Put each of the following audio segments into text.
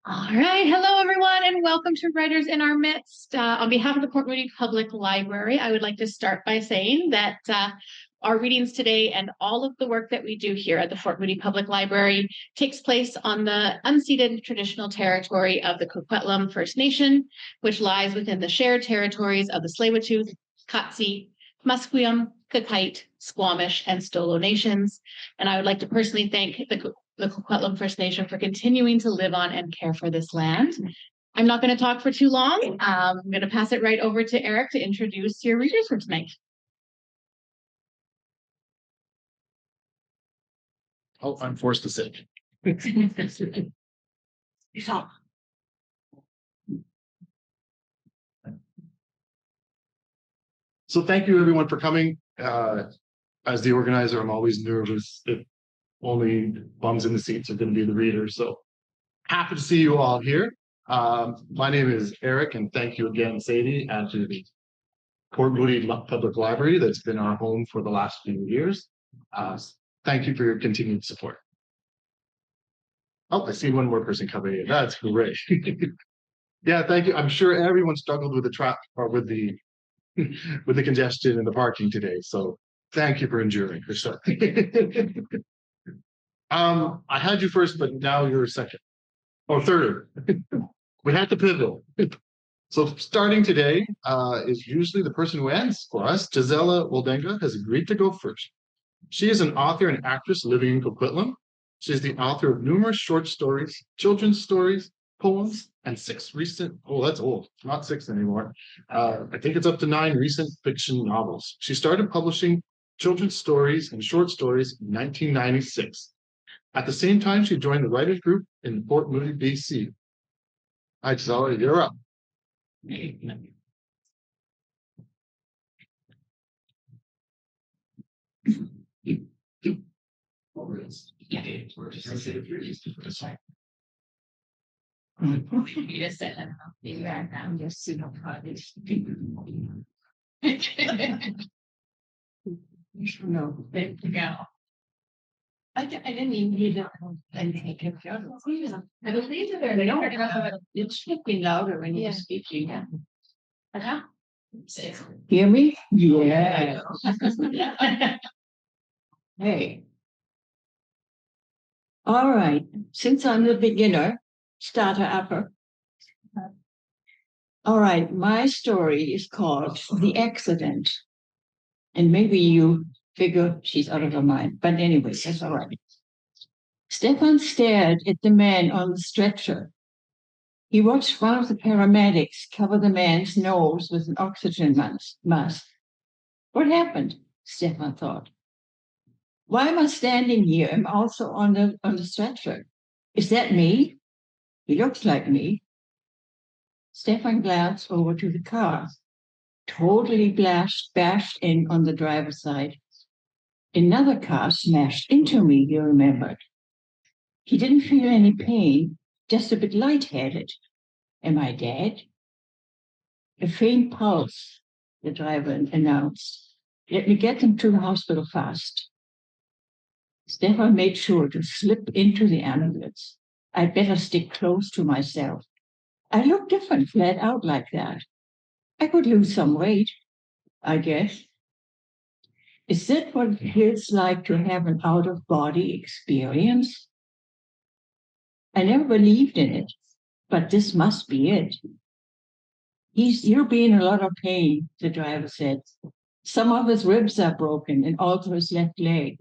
All right. Hello, everyone, and welcome to Writers in Our Midst. On behalf of the Port Moody Public Library, I would like to start by saying that our readings today and all of the work that we do here at the Port Moody Public Library takes place on the unceded traditional territory of the Coquitlam First Nation, which lies within the shared territories of the Tsleil-Waututh, Katzie, Musqueam, Coquite, Squamish, and Stolo nations. And I would like to personally thank the Coquitlam First Nation for continuing to live on and care for this land. I'm not going to talk for too long. I'm going to pass it right over to Erik to introduce your readers for tonight. Oh, I'm forced to sit. So thank you everyone for coming. As the organizer, I'm always nervous if only bums in the seats are going to be the readers. So happy to see you all here. My name is Erik, and thank you again, Sadie, and to the Port Moody Public Library that's been our home for the last few years. Thank you for your continued support. Oh, I see one more person coming in. That's great. Yeah, thank you. I'm sure everyone struggled with the traffic or with the congestion and the parking today. So thank you for enduring for sure. I had you first, but now you're second or third. We had to pivot. So starting today is usually the person who ends for us. Gisela Woldenga has agreed to go first. She is an author and actress living in Coquitlam. She is the author of numerous short stories, children's stories, poems, and 6 recent, oh, that's old, not 6 anymore. I think it's up to 9 recent fiction novels. She started publishing children's stories and short stories in 1996. At the same time, she joined the writers group in Port Moody, BC. Hi, Gisela, you're up. I didn't even need that. I believe that they don't. It's speaking louder when you're speaking. Hear me? Yeah. Hey. All right. Since I'm the beginner, starter upper. All right. My story is called The Accident. And maybe you figure she's out of her mind. But anyway, that's all right. Stefan stared at the man on the stretcher. He watched one of the paramedics cover the man's nose with an oxygen mask. What happened? Stefan thought. Why am I standing here? I'm also on the stretcher. Is that me? He looks like me. Stefan glanced over to the car. Totally bashed in on the driver's side. Another car smashed into me, he remembered. He didn't feel any pain, just a bit lightheaded. Am I dead? A faint pulse, the driver announced. Let me get them to the hospital fast. Stefan made sure to slip into the ambulance. I'd better stick close to myself. I look different, flat out like that. I could lose some weight, I guess. Is that what it feels like to have an out-of-body experience? I never believed in it, but this must be it. You'll be in a lot of pain, the driver said. Some of his ribs are broken and also his left leg.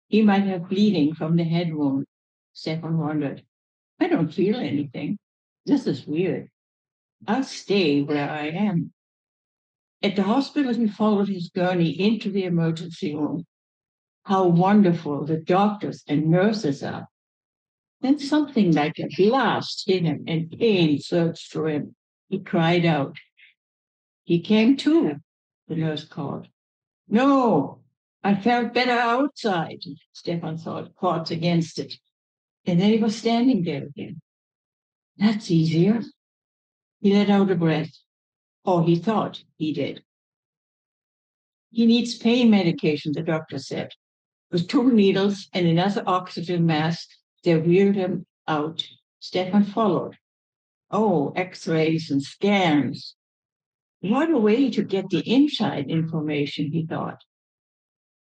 He might have bleeding from the head wound, Stefan wondered. I don't feel anything. This is weird. I'll stay where I am. At the hospital, he followed his gurney into the emergency room. How wonderful the doctors and nurses are. Then something like a blast hit him and pain surged through him. He cried out. He came to, the nurse called. No, I felt better outside, Stefan thought, caught against it. And then he was standing there again. That's easier. He let out a breath. Or he thought he did. He needs pain medication, the doctor said. With 2 needles and another oxygen mask, they wheeled him out Stefan followed. Oh, x-rays and scans. What a way to get the inside information, he thought.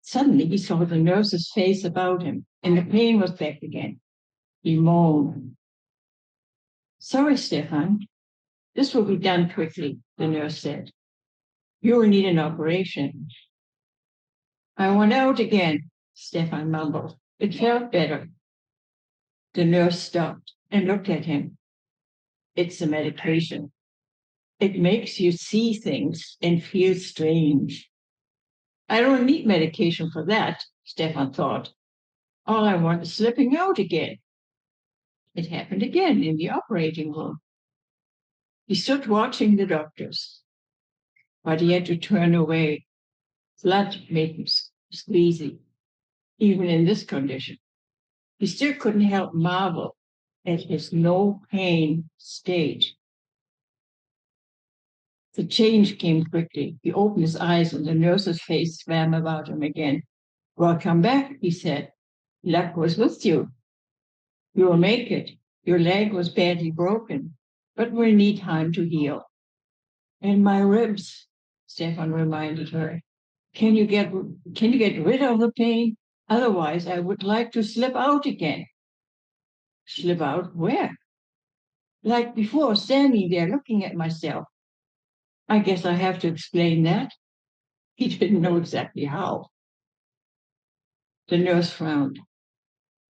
Suddenly he saw the nurse's face about him, and the pain was back again. He moaned. Sorry, Stefan. This will be done quickly, the nurse said. You will need an operation. I want out again, Stefan mumbled. It felt better. The nurse stopped and looked at him. It's a medication. It makes you see things and feel strange. I don't need medication for that, Stefan thought. All I want is slipping out again. It happened again in the operating room. He stood watching the doctors, but he had to turn away. Blood made him squeezy, even in this condition. He still couldn't help marvel at his no-pain state. The change came quickly. He opened his eyes and the nurse's face swam about him again. Welcome back, he said. Luck was with you. You will make it. Your leg was badly broken, but will need time to heal. And my ribs, Stefan reminded her. Can you get rid of the pain? Otherwise, I would like to slip out again. Slip out where? Like before, standing there looking at myself. I guess I have to explain that. He didn't know exactly how. The nurse frowned.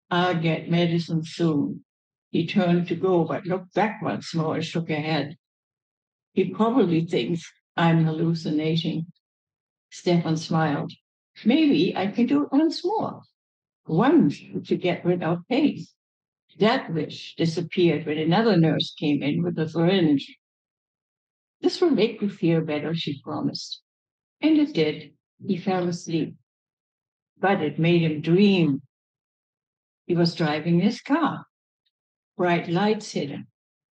I'll get medicine soon. He turned to go, but looked back once more and shook her head. He probably thinks I'm hallucinating. Stefan smiled. Maybe I can do it once more. Once to get rid of pain. That wish disappeared when another nurse came in with a syringe. This will make you feel better, she promised. And it did. He fell asleep. But it made him dream. He was driving his car. Bright lights hit him.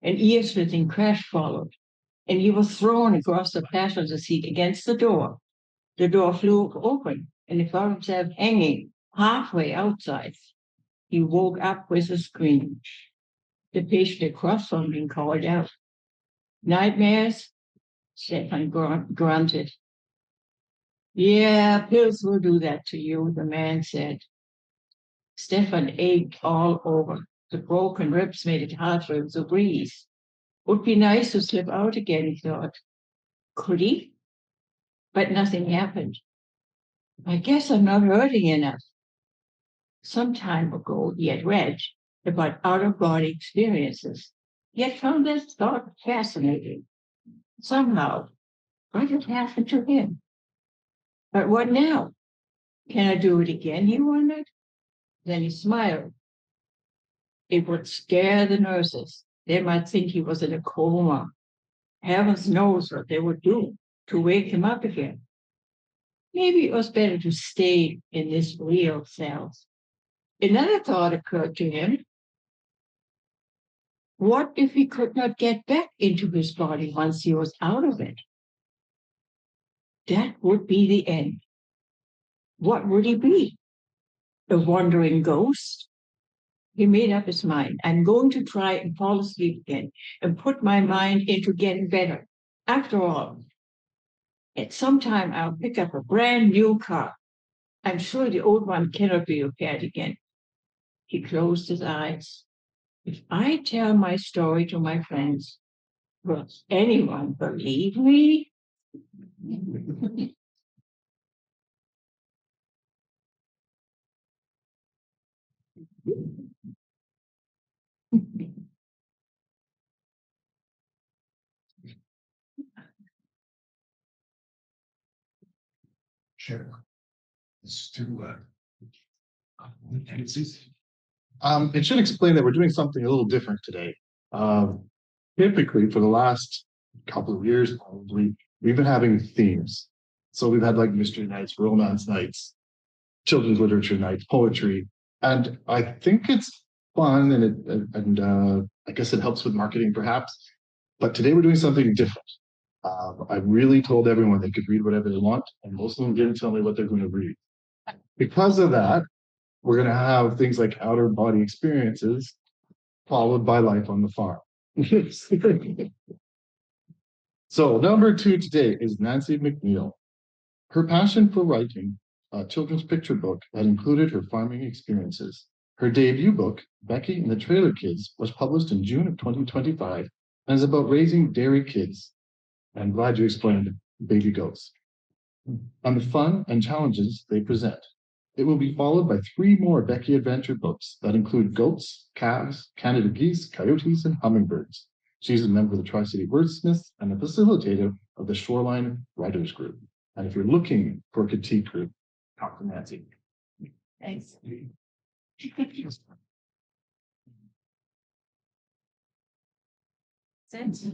An ear-splitting crash followed. And he was thrown across the passenger seat against the door. The door flew open, and he found himself hanging halfway outside. He woke up with a scream. The patient across from him called out. Nightmares? Stefan grunted. Yeah, pills will do that to you, the man said. Stefan ached all over. The broken ribs made it hard for him to breathe. Would be nice to slip out again, he thought. Could he? But nothing happened. I guess I'm not hurting enough. Some time ago, he had read about out-of-body experiences. He had found this thought fascinating. Somehow, what had happened to him? But what now? Can I do it again, he wondered. Then he smiled. It would scare the nurses. They might think he was in a coma. Heavens knows what they would do to wake him up again. Maybe it was better to stay in this real self. Another thought occurred to him. What if he could not get back into his body once he was out of it? That would be the end. What would he be? A wandering ghost? He made up his mind. I'm going to try and fall asleep again and put my mind into getting better. After all, at some time I'll pick up a brand new car. I'm sure the old one cannot be repaired again. He closed his eyes. If I tell my story to my friends, will anyone believe me? Sure. Let's do it should explain that we're doing something a little different today. Typically, for the last couple of years, probably, we've been having themes. So we've had like mystery nights, romance nights, children's literature nights, poetry, and I think it's fun and I guess it helps with marketing perhaps. But today we're doing something different. I really told everyone they could read whatever they want, and most of them didn't tell me what they're going to read. Because of that, we're going to have things like outer body experiences followed by life on the farm. So number 2 today is Nancy McNeil. Her passion for writing a children's picture book that included her farming experiences. Her debut book, Becky and the Trailer Kids, was published in June of 2025 and is about raising dairy kids. I'm glad you explained baby goats and the fun and challenges they present. It will be followed by 3 more Becky adventure books that include goats, calves, Canada geese, coyotes, and hummingbirds. She's a member of the Tri-City Wordsmiths and a facilitator of the Shoreline Writers Group. And if you're looking for a critique group, talk to Nancy. Thanks.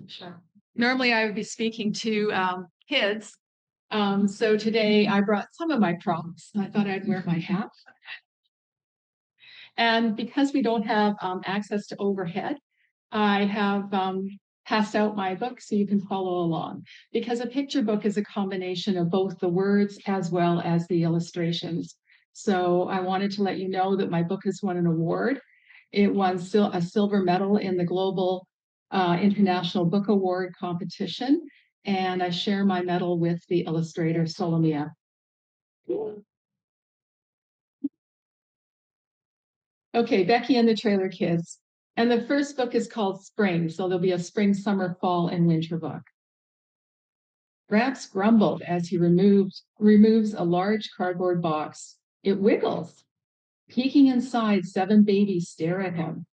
Sure. Normally I would be speaking to kids. So today I brought some of my props. I thought I'd wear my hat. And because we don't have access to overhead, I have passed out my book so you can follow along. Because a picture book is a combination of both the words as well as the illustrations. So I wanted to let you know that my book has won an award. It won a silver medal in the Global International Book Award competition. And I share my medal with the illustrator, Solomia. Okay, Becky and the Trailer Kids. And the first book is called Spring. So there'll be a spring, summer, fall, and winter book. Gramps grumbled as he removes a large cardboard box. It wiggles. Peeking inside, 7 babies stare at him.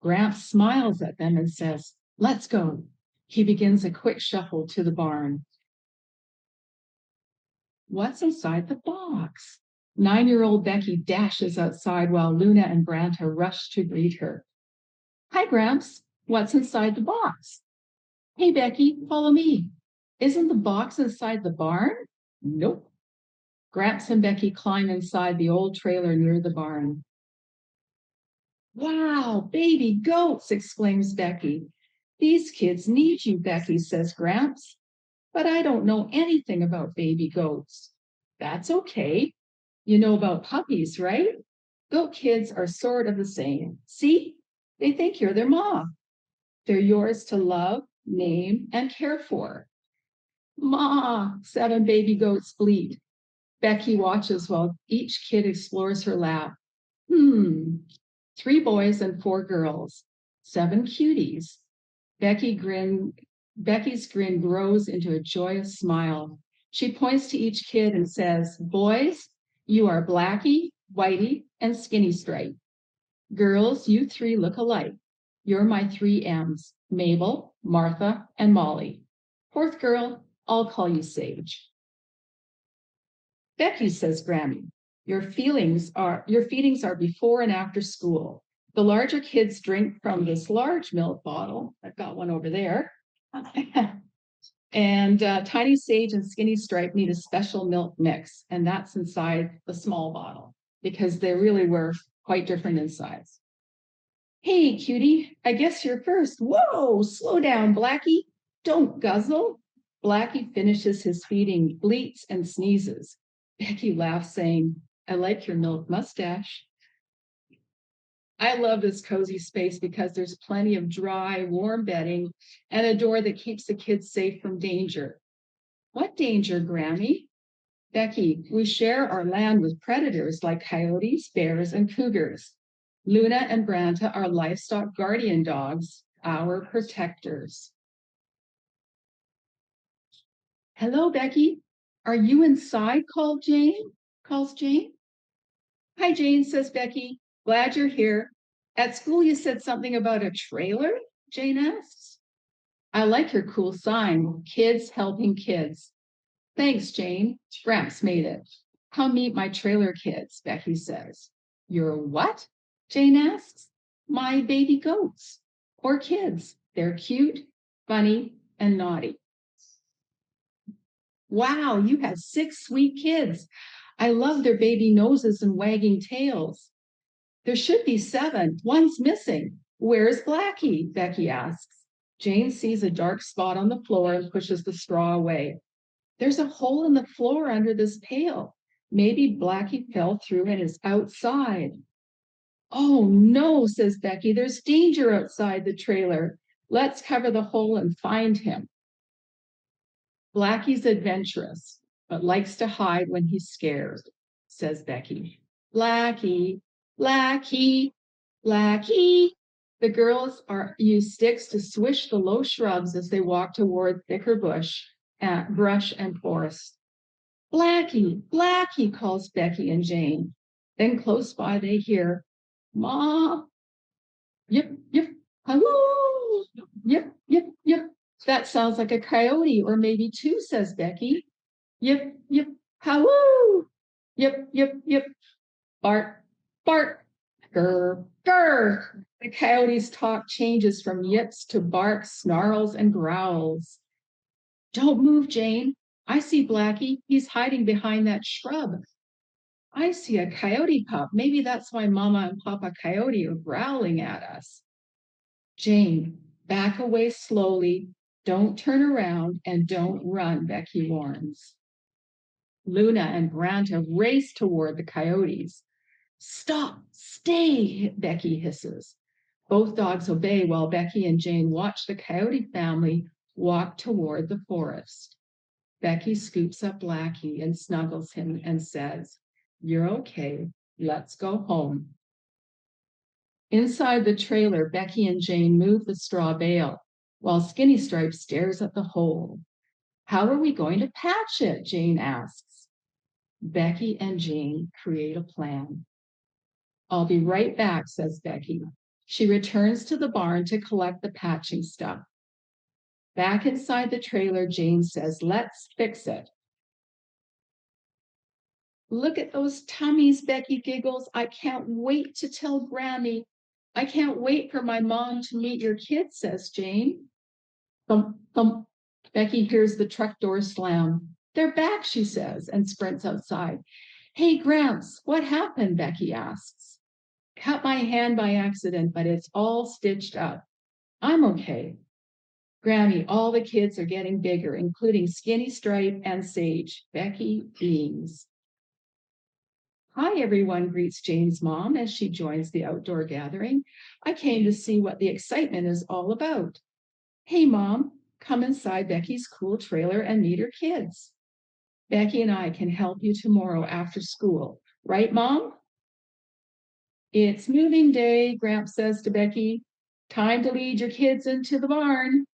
Gramps smiles at them and says, "Let's go." He begins a quick shuffle to the barn. What's inside the box? 9-year-old Becky dashes outside while Luna and Branta rush to greet her. "Hi, Gramps. What's inside the box?" "Hey, Becky, follow me." "Isn't the box inside the barn?" "Nope." Gramps and Becky climb inside the old trailer near the barn. "Wow, baby goats," exclaims Becky. "These kids need you, Becky," says Gramps. "But I don't know anything about baby goats." "That's okay. You know about puppies, right? Goat kids are sort of the same. See? They think you're their mom. They're yours to love, name, and care for." "Ma," 7 baby goats bleat. Becky watches while each kid explores her lap. 3 boys and 4 girls, 7 cuties. Becky's grin grows into a joyous smile. She points to each kid and says, "Boys, you are Blackie, Whitey, and Skinny Stripe. Girls, you 3 look alike. You're my 3 M's, Mabel, Martha, and Molly. 4th girl, I'll call you Sage." "Becky," says Grammy, your feedings are before and after school. The larger kids drink from this large milk bottle. I've got one over there. And Tiny Sage and Skinny Stripe need a special milk mix, and that's inside the small bottle because they really were quite different in size. "Hey, cutie, I guess you're first." "Whoa, slow down, Blackie. Don't guzzle." Blackie finishes his feeding, bleats, and sneezes. Becky laughs, saying, "I like your milk mustache." I love this cozy space because there's plenty of dry, warm bedding and a door that keeps the kids safe from danger. "What danger, Grammy?" "Becky, we share our land with predators like coyotes, bears, and cougars. Luna and Branta are livestock guardian dogs, our protectors." "Hello, Becky. Are you inside?" calls Jane. "Hi, Jane," says Becky. "Glad you're here. At school, you said something about a trailer?" Jane asks. "I like your cool sign, kids helping kids." "Thanks, Jane. Gramps made it. Come meet my trailer kids," Becky says. "Your what?" Jane asks. "My baby goats, or kids. They're cute, funny, and naughty." "Wow, you have 6 sweet kids. I love their baby noses and wagging tails." "There should be 7. One's missing." "Where's Blackie?" Becky asks. Jane sees a dark spot on the floor and pushes the straw away. "There's a hole in the floor under this pail. Maybe Blackie fell through and is outside." Oh no, says Becky, there's danger outside the trailer. Let's cover the hole and find him. Blackie's adventurous, but likes to hide when he's scared, says Becky. Blackie, Blackie, Blackie. The girls use sticks to swish the low shrubs as they walk toward thicker brush and forest. Blackie, Blackie, calls Becky and Jane. Then close by they hear, Ma, yip, yip, hello, yip, yip, yip. That sounds like a coyote or maybe two, says Becky. Yip, yip, halloo, yip, yip, yip, bark, bark, grr, grr. The coyote's talk changes from yips to barks, snarls, and growls. Don't move, Jane. I see Blackie. He's hiding behind that shrub. I see a coyote pup. Maybe that's why Mama and Papa Coyote are growling at us. Jane, back away slowly. Don't turn around and don't run, Becky warns. Luna and Granta race toward the coyotes. Stop, stay, Becky hisses. Both dogs obey while Becky and Jane watch the coyote family walk toward the forest. Becky scoops up Blackie and snuggles him and says, "You're okay. Let's go home." Inside the trailer, Becky and Jane move the straw bale while Skinny Stripe stares at the hole. How are we going to patch it? Jane asks. Becky and Jane create a plan. I'll be right back, says Becky. She returns to the barn to collect the patching stuff. Back inside the trailer, Jane says, let's fix it. Look at those tummies, Becky giggles. I can't wait to tell Grammy. I can't wait for my mom to meet your kids, says Jane. Thump, thump. Becky hears the truck door slam. They're back, she says, and sprints outside. Hey, Gramps, what happened? Becky asks. Cut my hand by accident, but it's all stitched up. I'm okay. Grammy, all the kids are getting bigger, including Skinny Stripe and Sage. Becky beams. Hi, everyone, greets Jane's mom as she joins the outdoor gathering. I came to see what the excitement is all about. Hey, Mom, come inside Becky's cool trailer and meet her kids. Becky and I can help you tomorrow after school. Right, Mom? It's moving day, Gramps says to Becky. Time to lead your kids into the barn.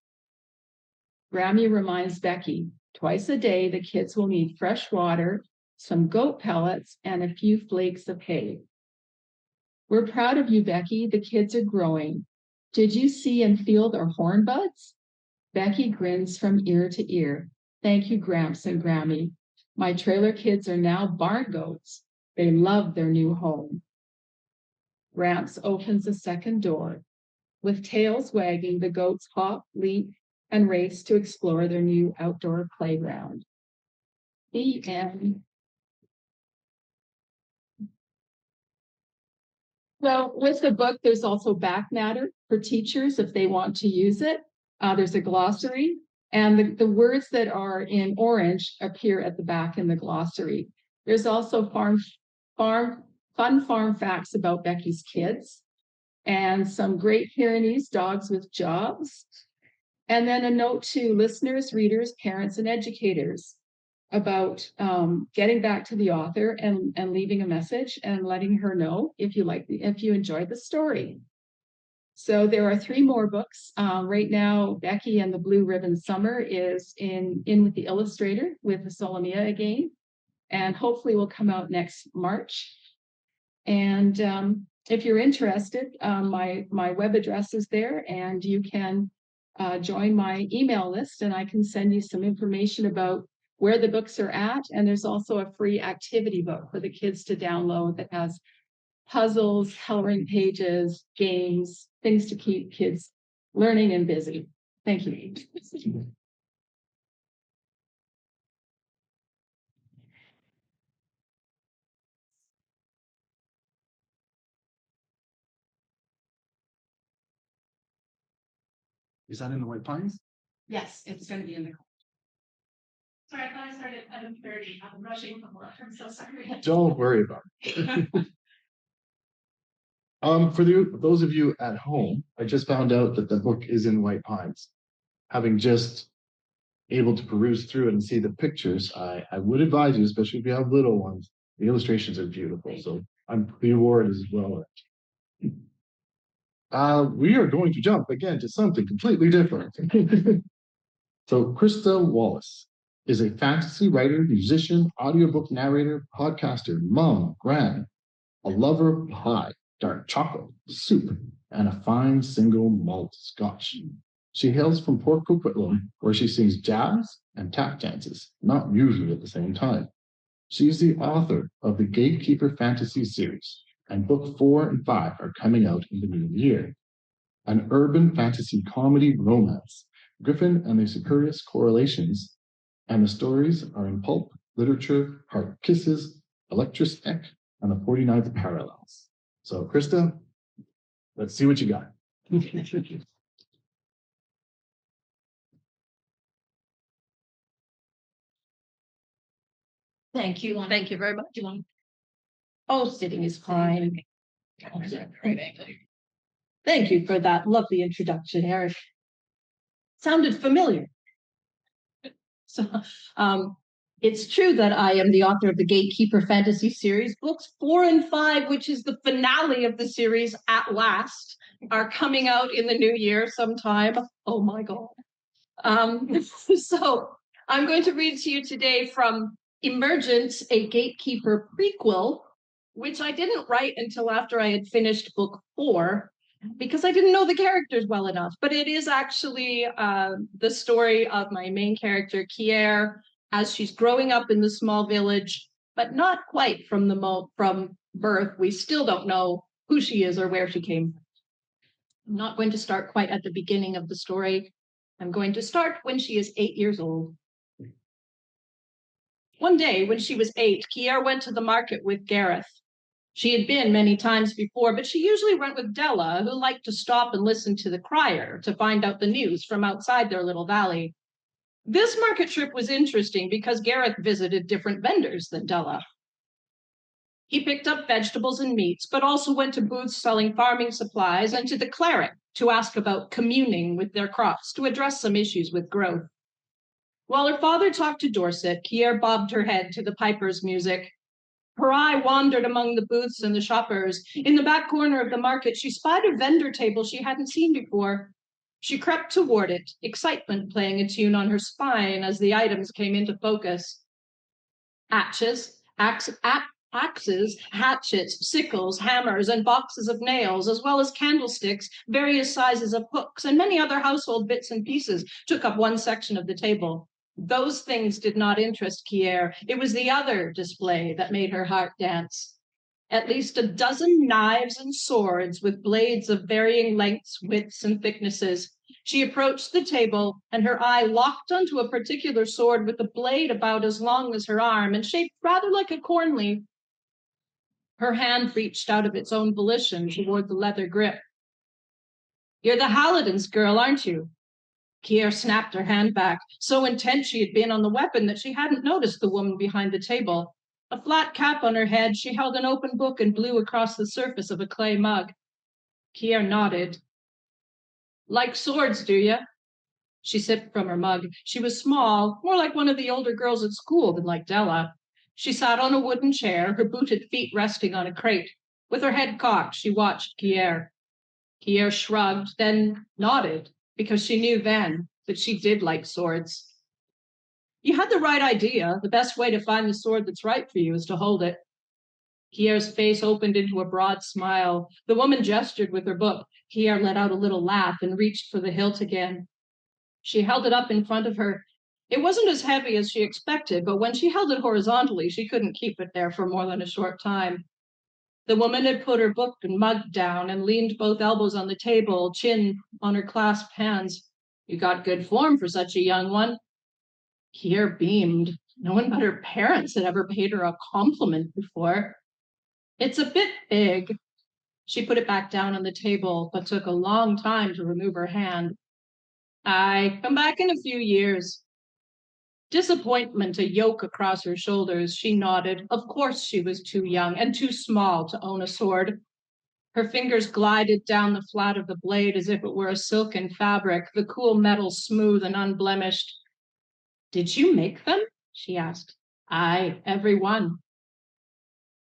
Grammy reminds Becky, twice a day the kids will need fresh water, some goat pellets, and a few flakes of hay. We're proud of you, Becky. The kids are growing. Did you see and feel their horn buds? Becky grins from ear to ear. Thank you, Gramps and Grammy. My trailer kids are now barn goats. They love their new home. Gramps opens a second door. With tails wagging, the goats hop, leap, and race to explore their new outdoor playground. The end. So with the book, there's also back matter for teachers if they want to use it. There's a glossary, and the words that are in orange appear at the back in the glossary. There's also fun farm facts about Becky's kids, and some Great Pyrenees dogs with jobs, and then a note to listeners, readers, parents, and educators about getting back to the author and leaving a message and letting her know if you enjoyed the story. So there are 3 more books. Right now, Becky and the Blue Ribbon Summer is in with the illustrator with the Solomia again, and hopefully will come out next March. And if you're interested, my web address is there, and you can join my email list, and I can send you some information about where the books are at. And there's also a free activity book for the kids to download that has puzzles, coloring pages, games, things to keep kids learning and busy. Thank you. Is that in the White Pines? Yes, it's going to be in the. Sorry, I thought I started at 11:30. I'm rushing from work. I'm so sorry. Don't worry about it. For those of you at home, I just found out that the book is in White Pines. Having just able to peruse through it and see the pictures, I would advise you, especially if you have little ones, the illustrations are beautiful. So the award is well earned. We are going to jump again to something completely different. So Krista Wallace is a fantasy writer, musician, audiobook narrator, podcaster, mom, gran, a lover of pie, dark chocolate, soup, and a fine single malt scotch. She hails from Port Coquitlam, where she sings jazz and tap dances, not usually at the same time. She is the author of the Gatekeeper Fantasy series, and book 4 and 5 are coming out in the new year. An urban fantasy comedy romance, Griffin and the Superius Correlations, and the stories are in pulp, literature, heart kisses, Electrus Eck, and the 49th Parallels. So, Krista, let's see what you got. Thank you. Thank you very much. Oh, sitting is fine. Thank you for that lovely introduction, Erik. Sounded familiar. So, it's true that I am the author of the Gatekeeper Fantasy series. Books 4 and 5, which is the finale of the series at last, are coming out in the new year sometime. Oh my God. So I'm going to read to you today from Emergence, a Gatekeeper prequel, which I didn't write until after I had finished book 4, because I didn't know the characters well enough. But it is actually the story of my main character, Kier, as she's growing up in the small village, but not quite from birth. We still don't know who she is or where she came from. I'm not going to start quite at the beginning of the story. I'm going to start when she is 8 years old. One day, when she was 8, Kier went to the market with Gareth. She had been many times before, but she usually went with Della, who liked to stop and listen to the crier to find out the news from outside their little valley. This market trip was interesting because Gareth visited different vendors than Della. He picked up vegetables and meats, but also went to booths selling farming supplies and to the cleric to ask about communing with their crops, to address some issues with growth. While her father talked to Dorset, Kier bobbed her head to the piper's music. Her eye wandered among the booths and the shoppers. In the back corner of the market, she spied a vendor table she hadn't seen before. She crept toward it, excitement playing a tune on her spine as the items came into focus. Axes, hatchets, sickles, hammers, and boxes of nails, as well as candlesticks, various sizes of hooks, and many other household bits and pieces took up one section of the table. Those things did not interest Kier. It was the other display that made her heart dance. At least a dozen knives and swords with blades of varying lengths, widths, and thicknesses. She approached the table, and her eye locked onto a particular sword with a blade about as long as her arm and shaped rather like a corn leaf. Her hand reached out of its own volition toward the leather grip. "You're the Halidin's girl, aren't you?" Kier snapped her hand back. So intent she had been on the weapon that she hadn't noticed the woman behind the table. A flat cap on her head, she held an open book and blew across the surface of a clay mug. Kier nodded. "Like swords, do you?" She sipped from her mug. She was small, more like one of the older girls at school than like Della. She sat on a wooden chair, her booted feet resting on a crate. With her head cocked, she watched Kier. Kier shrugged, then nodded, because she knew then that she did like swords. "You had the right idea. The best way to find the sword that's right for you is to hold it." Kier's face opened into a broad smile. The woman gestured with her book. Kier let out a little laugh and reached for the hilt again. She held it up in front of her. It wasn't as heavy as she expected, but when she held it horizontally, she couldn't keep it there for more than a short time. The woman had put her book and mug down and leaned both elbows on the table, chin on her clasped hands. "You got good form for such a young one." Kier beamed. No one but her parents had ever paid her a compliment before. "It's a bit big." She put it back down on the table, but took a long time to remove her hand. "I come back in a few years." Disappointment a yoke across her shoulders, she nodded. Of course she was too young and too small to own a sword. Her fingers glided down the flat of the blade as if it were a silken fabric, the cool metal smooth and unblemished. Did you make them? She asked. Aye, every one.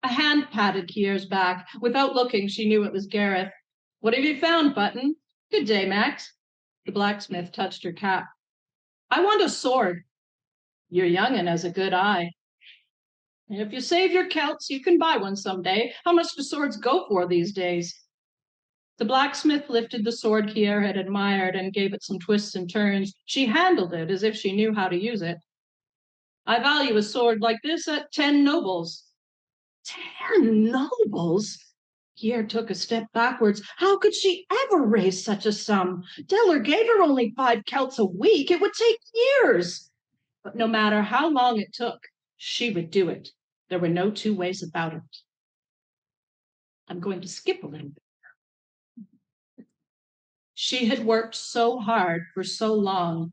A hand patted Kier's back. Without looking, she knew it was Gareth. What have you found, Button? Good day, Max. The blacksmith touched her cap. I want a sword. Your young'un has a good eye. If you save your celts, you can buy one someday. How much do swords go for these days? The blacksmith lifted the sword Kier had admired and gave it some twists and turns. She handled it as if she knew how to use it. I value a sword like this at 10 nobles. 10 nobles? Kier took a step backwards. How could she ever raise such a sum? Deller gave her only 5 celts a week. It would take years. But no matter how long it took, she would do it. There were no two ways about it. I'm going to skip a little bit. She had worked so hard for so long.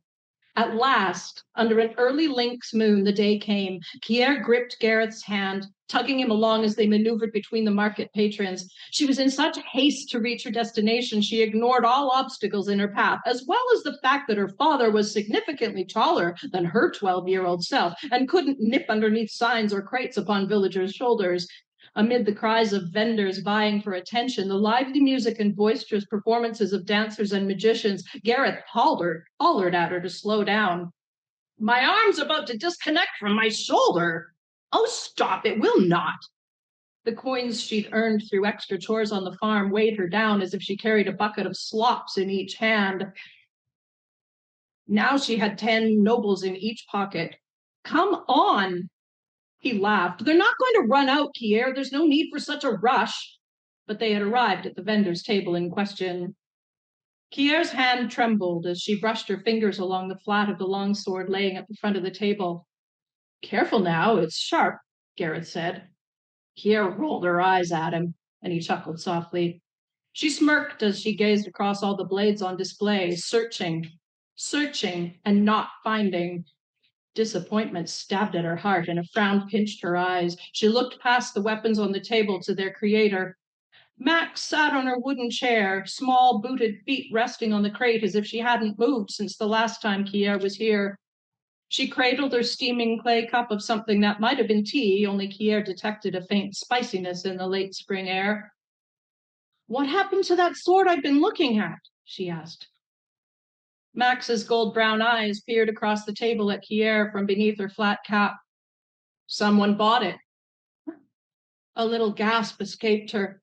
At last, under an early lynx moon, the day came. Kier gripped Gareth's hand, tugging him along as they maneuvered between the market patrons. She was in such haste to reach her destination, she ignored all obstacles in her path, as well as the fact that her father was significantly taller than her 12-year-old self and couldn't nip underneath signs or crates upon villagers' shoulders. Amid the cries of vendors vying for attention, the lively music and boisterous performances of dancers and magicians, Gareth hollered at her to slow down. My arm's about to disconnect from my shoulder. Oh, stop, it will not. The coins she'd earned through extra chores on the farm weighed her down as if she carried a bucket of slops in each hand. Now she had 10 nobles in each pocket. Come on. He laughed. They're not going to run out, Kier. There's no need for such a rush. But they had arrived at the vendor's table in question. Kier's hand trembled as she brushed her fingers along the flat of the longsword laying at the front of the table. Careful now, it's sharp, Gareth said. Kier rolled her eyes at him, and he chuckled softly. She smirked as she gazed across all the blades on display, searching, and not finding. Disappointment stabbed at her heart, and a frown pinched her eyes. She looked past the weapons on the table to their creator. Max sat on her wooden chair, small booted feet resting on the crate as if she hadn't moved since the last time Kier was here. She cradled her steaming clay cup of something that might have been tea, only Kier detected a faint spiciness in the late spring air. What happened to that sword I've been looking at? She asked. Max's gold brown eyes peered across the table at Kier from beneath her flat cap. Someone bought it. A little gasp escaped her.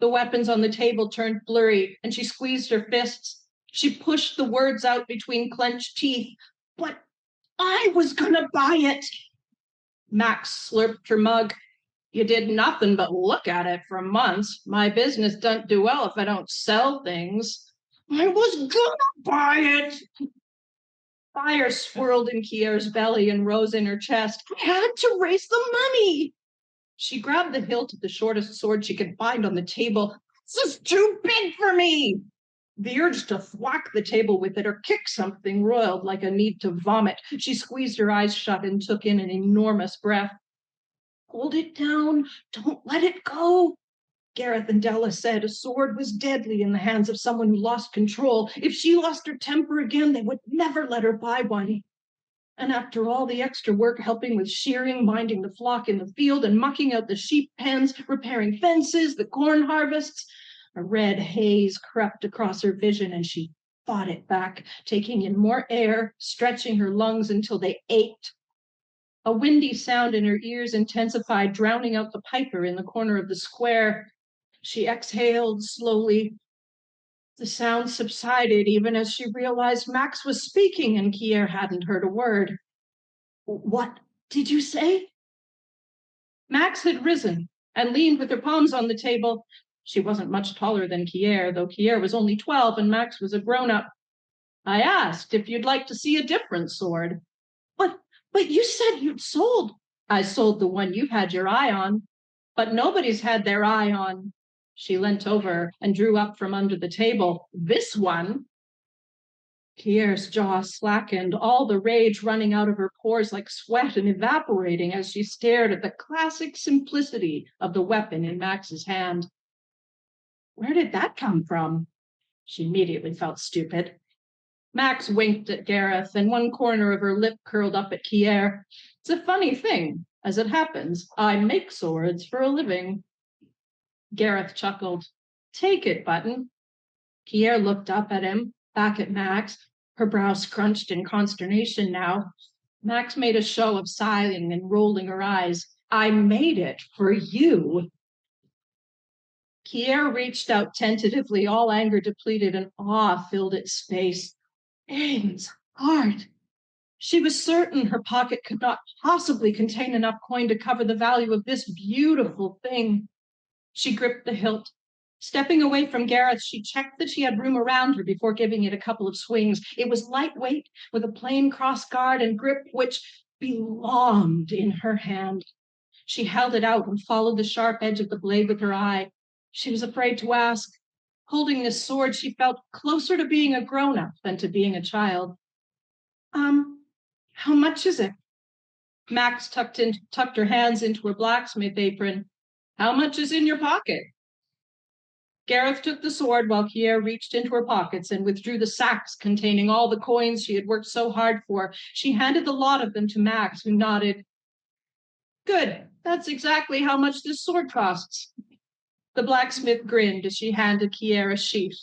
The weapons on the table turned blurry, and she squeezed her fists. She pushed the words out between clenched teeth. But I was gonna buy it. Max slurped her mug. You did nothing but look at it for months. My business don't do well if I don't sell things. I was gonna buy it. Fire swirled in Kier's belly and rose in her chest. I had to raise the money. She grabbed the hilt of the shortest sword she could find on the table. This is too big for me. The urge to thwack the table with it or kick something roiled like a need to vomit. She squeezed her eyes shut and took in an enormous breath. Hold it down. Don't let it go. Gareth and Della said a sword was deadly in the hands of someone who lost control. If she lost her temper again, they would never let her buy one. And after all the extra work helping with shearing, minding the flock in the field, and mucking out the sheep pens, repairing fences, the corn harvests, a red haze crept across her vision, and she fought it back, taking in more air, stretching her lungs until they ached. A windy sound in her ears intensified, drowning out the piper in the corner of the square. She exhaled slowly. The sound subsided even as she realized Max was speaking and Kier hadn't heard a word. What did you say? Max had risen and leaned with her palms on the table. She wasn't much taller than Kier, though Kier was only 12 and Max was a grown-up. I asked if you'd like to see a different sword. But you said you'd sold. I sold the one you've had your eye on, but nobody's had their eye on. She leant over and drew up from under the table. This one. Kier's jaw slackened, all the rage running out of her pores like sweat and evaporating as she stared at the classic simplicity of the weapon in Max's hand. Where did that come from? She immediately felt stupid. Max winked at Gareth, and one corner of her lip curled up at Kier. It's a funny thing. As it happens, I make swords for a living. Gareth chuckled. Take it, Button. Kier looked up at him, back at Max, her brow scrunched in consternation now. Max made a show of sighing and rolling her eyes. I made it for you. Kier reached out tentatively, all anger depleted, and awe filled its face. Aiden's heart. She was certain her pocket could not possibly contain enough coin to cover the value of this beautiful thing. She gripped the hilt. Stepping away from Gareth, she checked that she had room around her before giving it a couple of swings. It was lightweight, with a plain cross guard and grip which belonged in her hand. She held it out and followed the sharp edge of the blade with her eye. She was afraid to ask. Holding this sword, she felt closer to being a grown-up than to being a child. How much is it? Max tucked her hands into her blacksmith apron. How much is in your pocket? Gareth took the sword while Kier reached into her pockets and withdrew the sacks containing all the coins she had worked so hard for. She handed the lot of them to Max, who nodded. Good, that's exactly how much this sword costs. The blacksmith grinned as she handed Kier a sheath.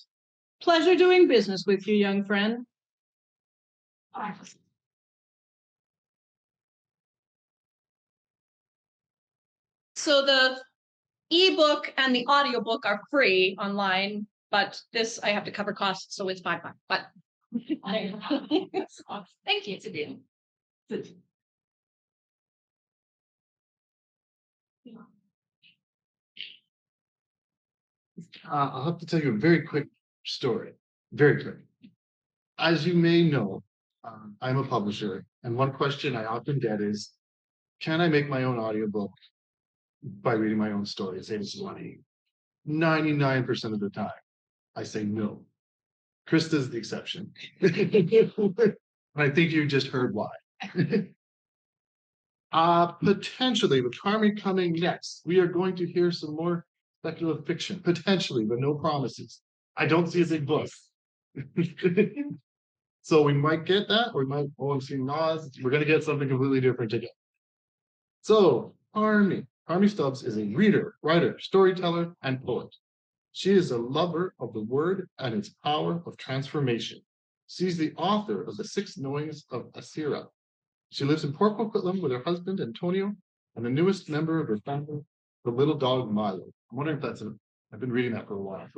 Pleasure doing business with you, young friend. So the ebook and the audiobook are free online, but this I have to cover costs, so it's $5. But thank you. I'll have to tell you a very quick story. Very quick. As you may know, I'm a publisher, and one question I often get is, can I make my own audiobook by reading my own stories? It's funny. 99% of the time, I say no. Krista's the exception. I think you just heard why. Potentially, with Carmy coming next, we are going to hear some more speculative fiction, potentially, but no promises. I don't see a big book. So we might get that, or we might, I'm seeing nods. We're going to get something completely different again. So, Carmy Stubbs is a reader, writer, storyteller, and poet. She is a lover of the word and its power of transformation. She's the author of The Six Knowings of Asira. She lives in Port Moody with her husband, Antonio, and the newest member of her family, the little dog Milo. I'm wondering if that's I've been reading that for a while.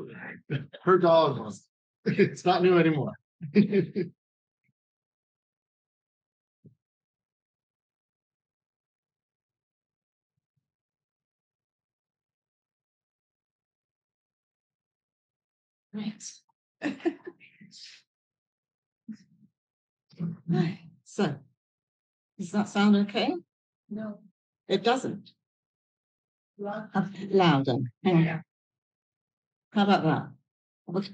Her dog was. It's not new anymore. Right. So, does that sound okay? No. It doesn't. Louder. Yeah. How about that? Okay.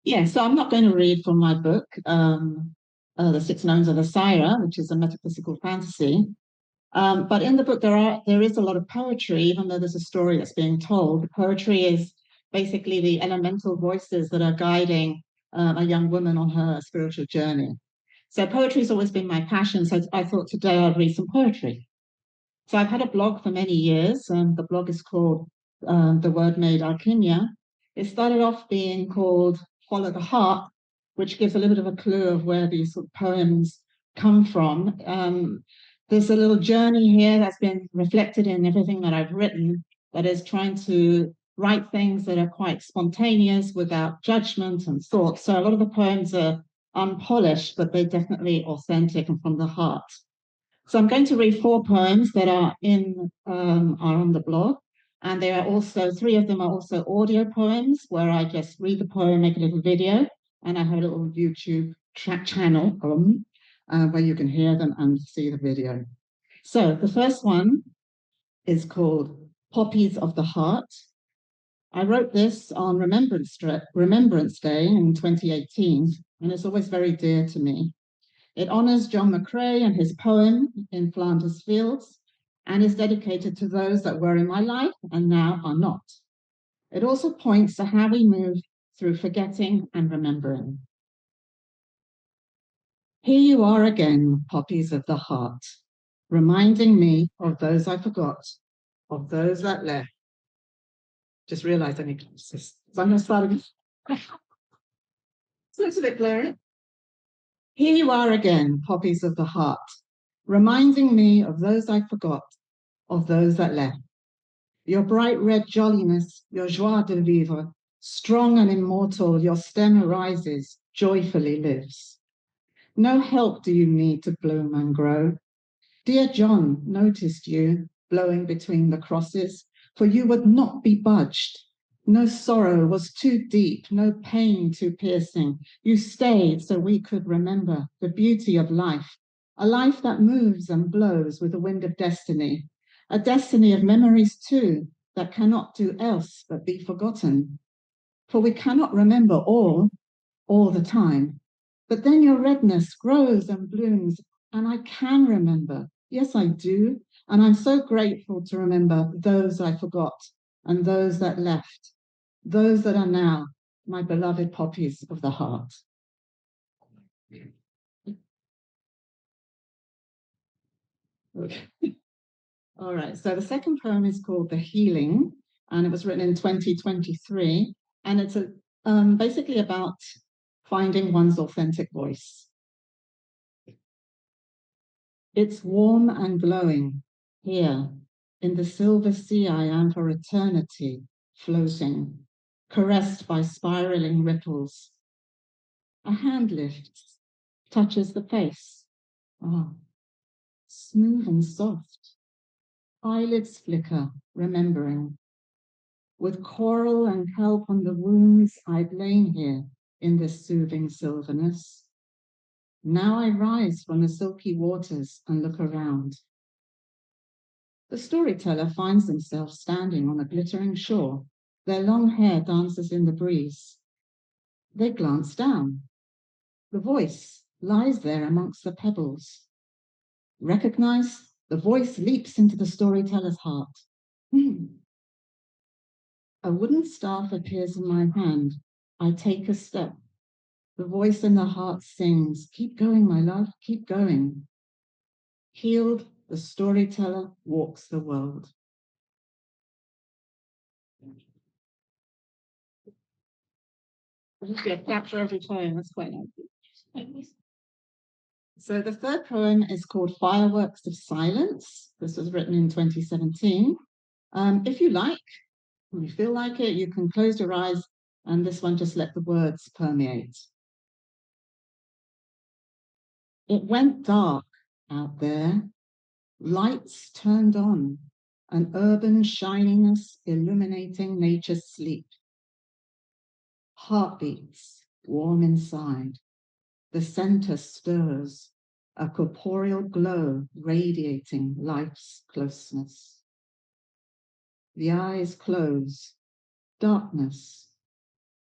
Yeah, so I'm not going to read from my book, The Six Knowings of Asira, which is a metaphysical fantasy. But in the book, there is a lot of poetry, even though there's a story that's being told. The poetry is basically the elemental voices that are guiding a young woman on her spiritual journey. So poetry has always been my passion, so I thought today I'd read some poetry. So I've had a blog for many years, and the blog is called The Word Made Alchemia. It started off being called Follow the Heart, which gives a little bit of a clue of where these sort of poems come from. There's a little journey here that's been reflected in everything that I've written, that is trying to write things that are quite spontaneous without judgment and thought. So a lot of the poems are unpolished, but they're definitely authentic and from the heart. So I'm going to read 4 poems that are on the blog, and there are also 3 of them are also audio poems where I just read the poem, make a little video, and I have a little YouTube channel where you can hear them and see the video. So the first one is called Poppies of the Heart. I wrote this on Remembrance Day in 2018, and it's always very dear to me. It honors John McCrae and his poem In Flanders Fields, and is dedicated to those that were in my life and now are not. It also points to how we move through forgetting and remembering. Here you are again, poppies of the heart, reminding me of those I forgot, of those that left. Just realized I need glasses. So I'm going to start again. So it's a bit blurry. Here you are again, poppies of the heart, reminding me of those I forgot, of those that left. Your bright red jolliness, your joie de vivre, strong and immortal, your stem arises, joyfully lives. No help do you need to bloom and grow. Dear John noticed you blowing between the crosses, for you would not be budged. No sorrow was too deep, no pain too piercing. You stayed so we could remember the beauty of life, a life that moves and blows with the wind of destiny, a destiny of memories too, that cannot do else but be forgotten. For we cannot remember all the time. But then your redness grows and blooms, and I can remember. Yes, I do. And I'm so grateful to remember those I forgot and those that left, those that are now my beloved poppies of the heart. Okay. All right, so the second poem is called The Healing, and it was written in 2023, and it's basically about finding one's authentic voice. It's warm and glowing here. In the silver sea I am for eternity, floating, caressed by spiraling ripples. A hand lifts, touches the face. Oh, smooth and soft. Eyelids flicker, remembering. With coral and kelp on the wounds, I've lain here in this soothing silverness. Now I rise from the silky waters and look around. The storyteller finds themselves standing on a glittering shore. Their long hair dances in the breeze. They glance down. The voice lies there amongst the pebbles. Recognize, the voice leaps into the storyteller's heart. A wooden staff appears in my hand. I take a step. The voice in the heart sings, keep going, my love, keep going. Healed, the storyteller walks the world. I'll just get a capture every poem. That's quite nice. So the third poem is called Fireworks of Silence. This was written in 2017. If you feel like it, you can close your eyes, and this one just let the words permeate. It went dark out there. Lights turned on, an urban shininess illuminating nature's sleep. Heartbeats warm inside. The center stirs, a corporeal glow radiating life's closeness. The eyes close, darkness.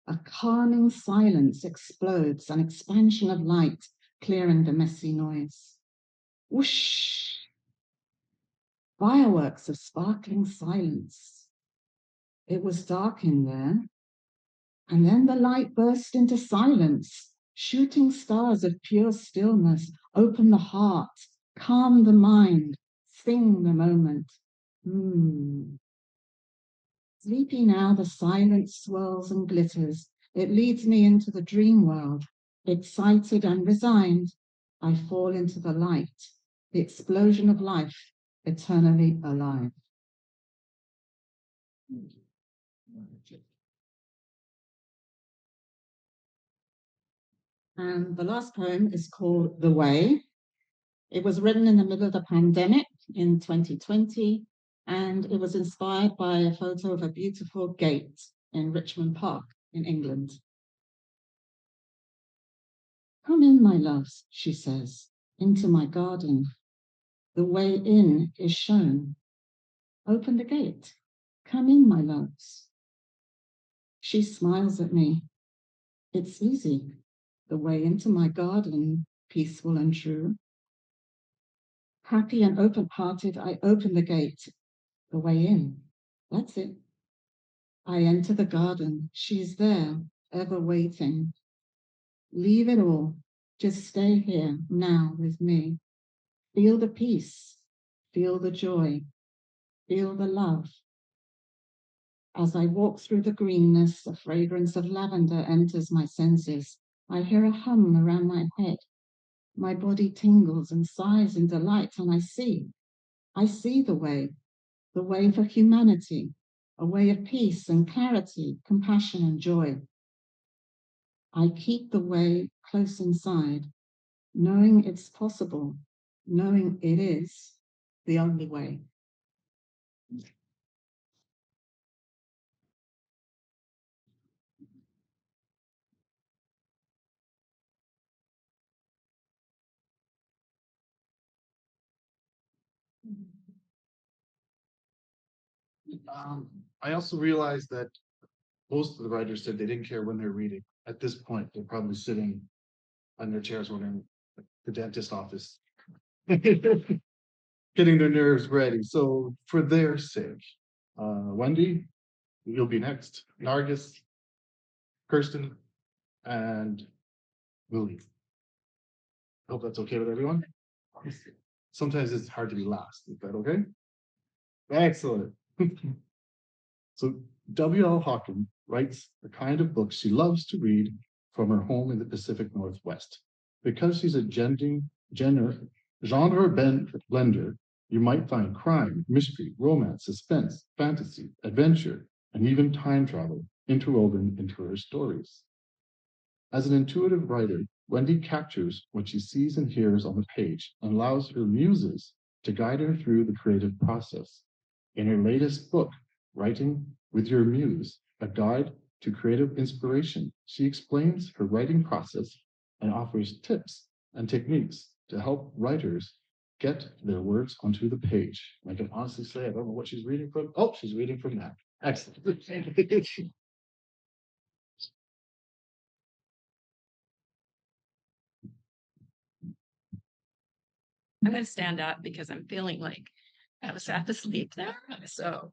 A calming silence explodes, an expansion of light clearing the messy noise. Whoosh! Fireworks of sparkling silence. It was dark in there, and then the light burst into silence. Shooting stars of pure stillness open the heart, calm the mind, sing the moment. Sleepy now, the silence swirls and glitters. It leads me into the dream world. Excited and resigned, I fall into the light, the explosion of life, eternally alive. And the last poem is called The Way. It was written in the middle of the pandemic in 2020, and it was inspired by a photo of a beautiful gate in Richmond Park in England. Come in, my loves, she says, into my garden. The way in is shown. Open the gate. Come in, my loves. She smiles at me. It's easy. The way into my garden, peaceful and true. Happy and open-hearted, I open the gate. The way in. That's it. I enter the garden. She's there, ever waiting. Leave it all. Just stay here now with me. Feel the peace. Feel the joy. Feel the love. As I walk through the greenness, the fragrance of lavender enters my senses. I hear a hum around my head. My body tingles and sighs in delight, and I see the way for humanity, a way of peace and clarity, compassion and joy. I keep the way close inside, knowing it's possible, knowing it is the only way. I also realized that most of the writers said they didn't care when they're reading. At this point, they're probably sitting on their chairs wondering the dentist office, getting their nerves ready. So for their sake, Wendy, you'll be next. Nargis, Kirsten, and Willie. Hope that's okay with everyone. Sometimes it's hard to be last. Is that okay? Excellent. So W.L. Hawkin writes the kind of books she loves to read from her home in the Pacific Northwest. Because she's a genre blender, you might find crime, mystery, romance, suspense, fantasy, adventure, and even time travel interwoven into her stories. As an intuitive writer, Wendy captures what she sees and hears on the page and allows her muses to guide her through the creative process. In her latest book, Writing with Your Muse, a guide to creative inspiration, she explains her writing process and offers tips and techniques to help writers get their words onto the page. I can honestly say I don't know what she's reading from. Oh, she's reading from that. Excellent. I'm going to stand up because I'm feeling like I was half asleep there. So,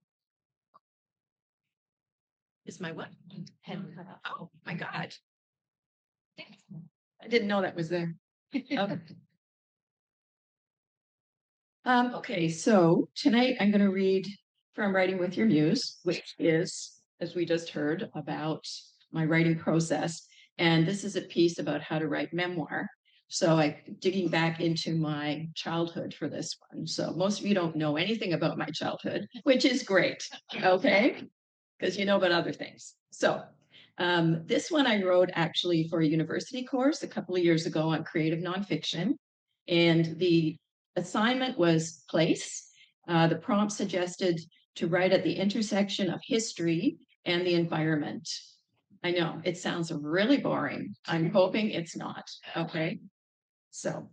is my what? Head cut off. Oh my God. I didn't know that was there. Okay. Okay, so tonight I'm going to read from Writing with Your Muse, which is, as we just heard, about my writing process. And this is a piece about how to write memoir. So I'm digging back into my childhood for this one. So most of you don't know anything about my childhood, which is great, okay? Because you know about other things. So this one I wrote actually for a university course a couple of years ago on creative nonfiction. And the assignment was place. The prompt suggested to write at the intersection of history and the environment. I know it sounds really boring. I'm hoping it's not. Okay. So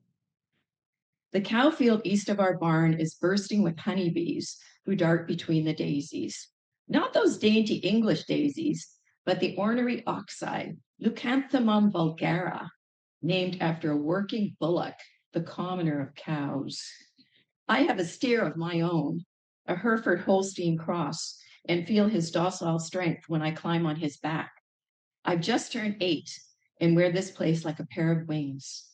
the cow field east of our barn is bursting with honeybees who dart between the daisies. Not those dainty English daisies, but the ornery oxeye, Leucanthemum vulgara, named after a working bullock, the commoner of cows. I have a steer of my own, a Hereford Holstein cross, and feel his docile strength when I climb on his back. I've just turned 8 and wear this place like a pair of wings.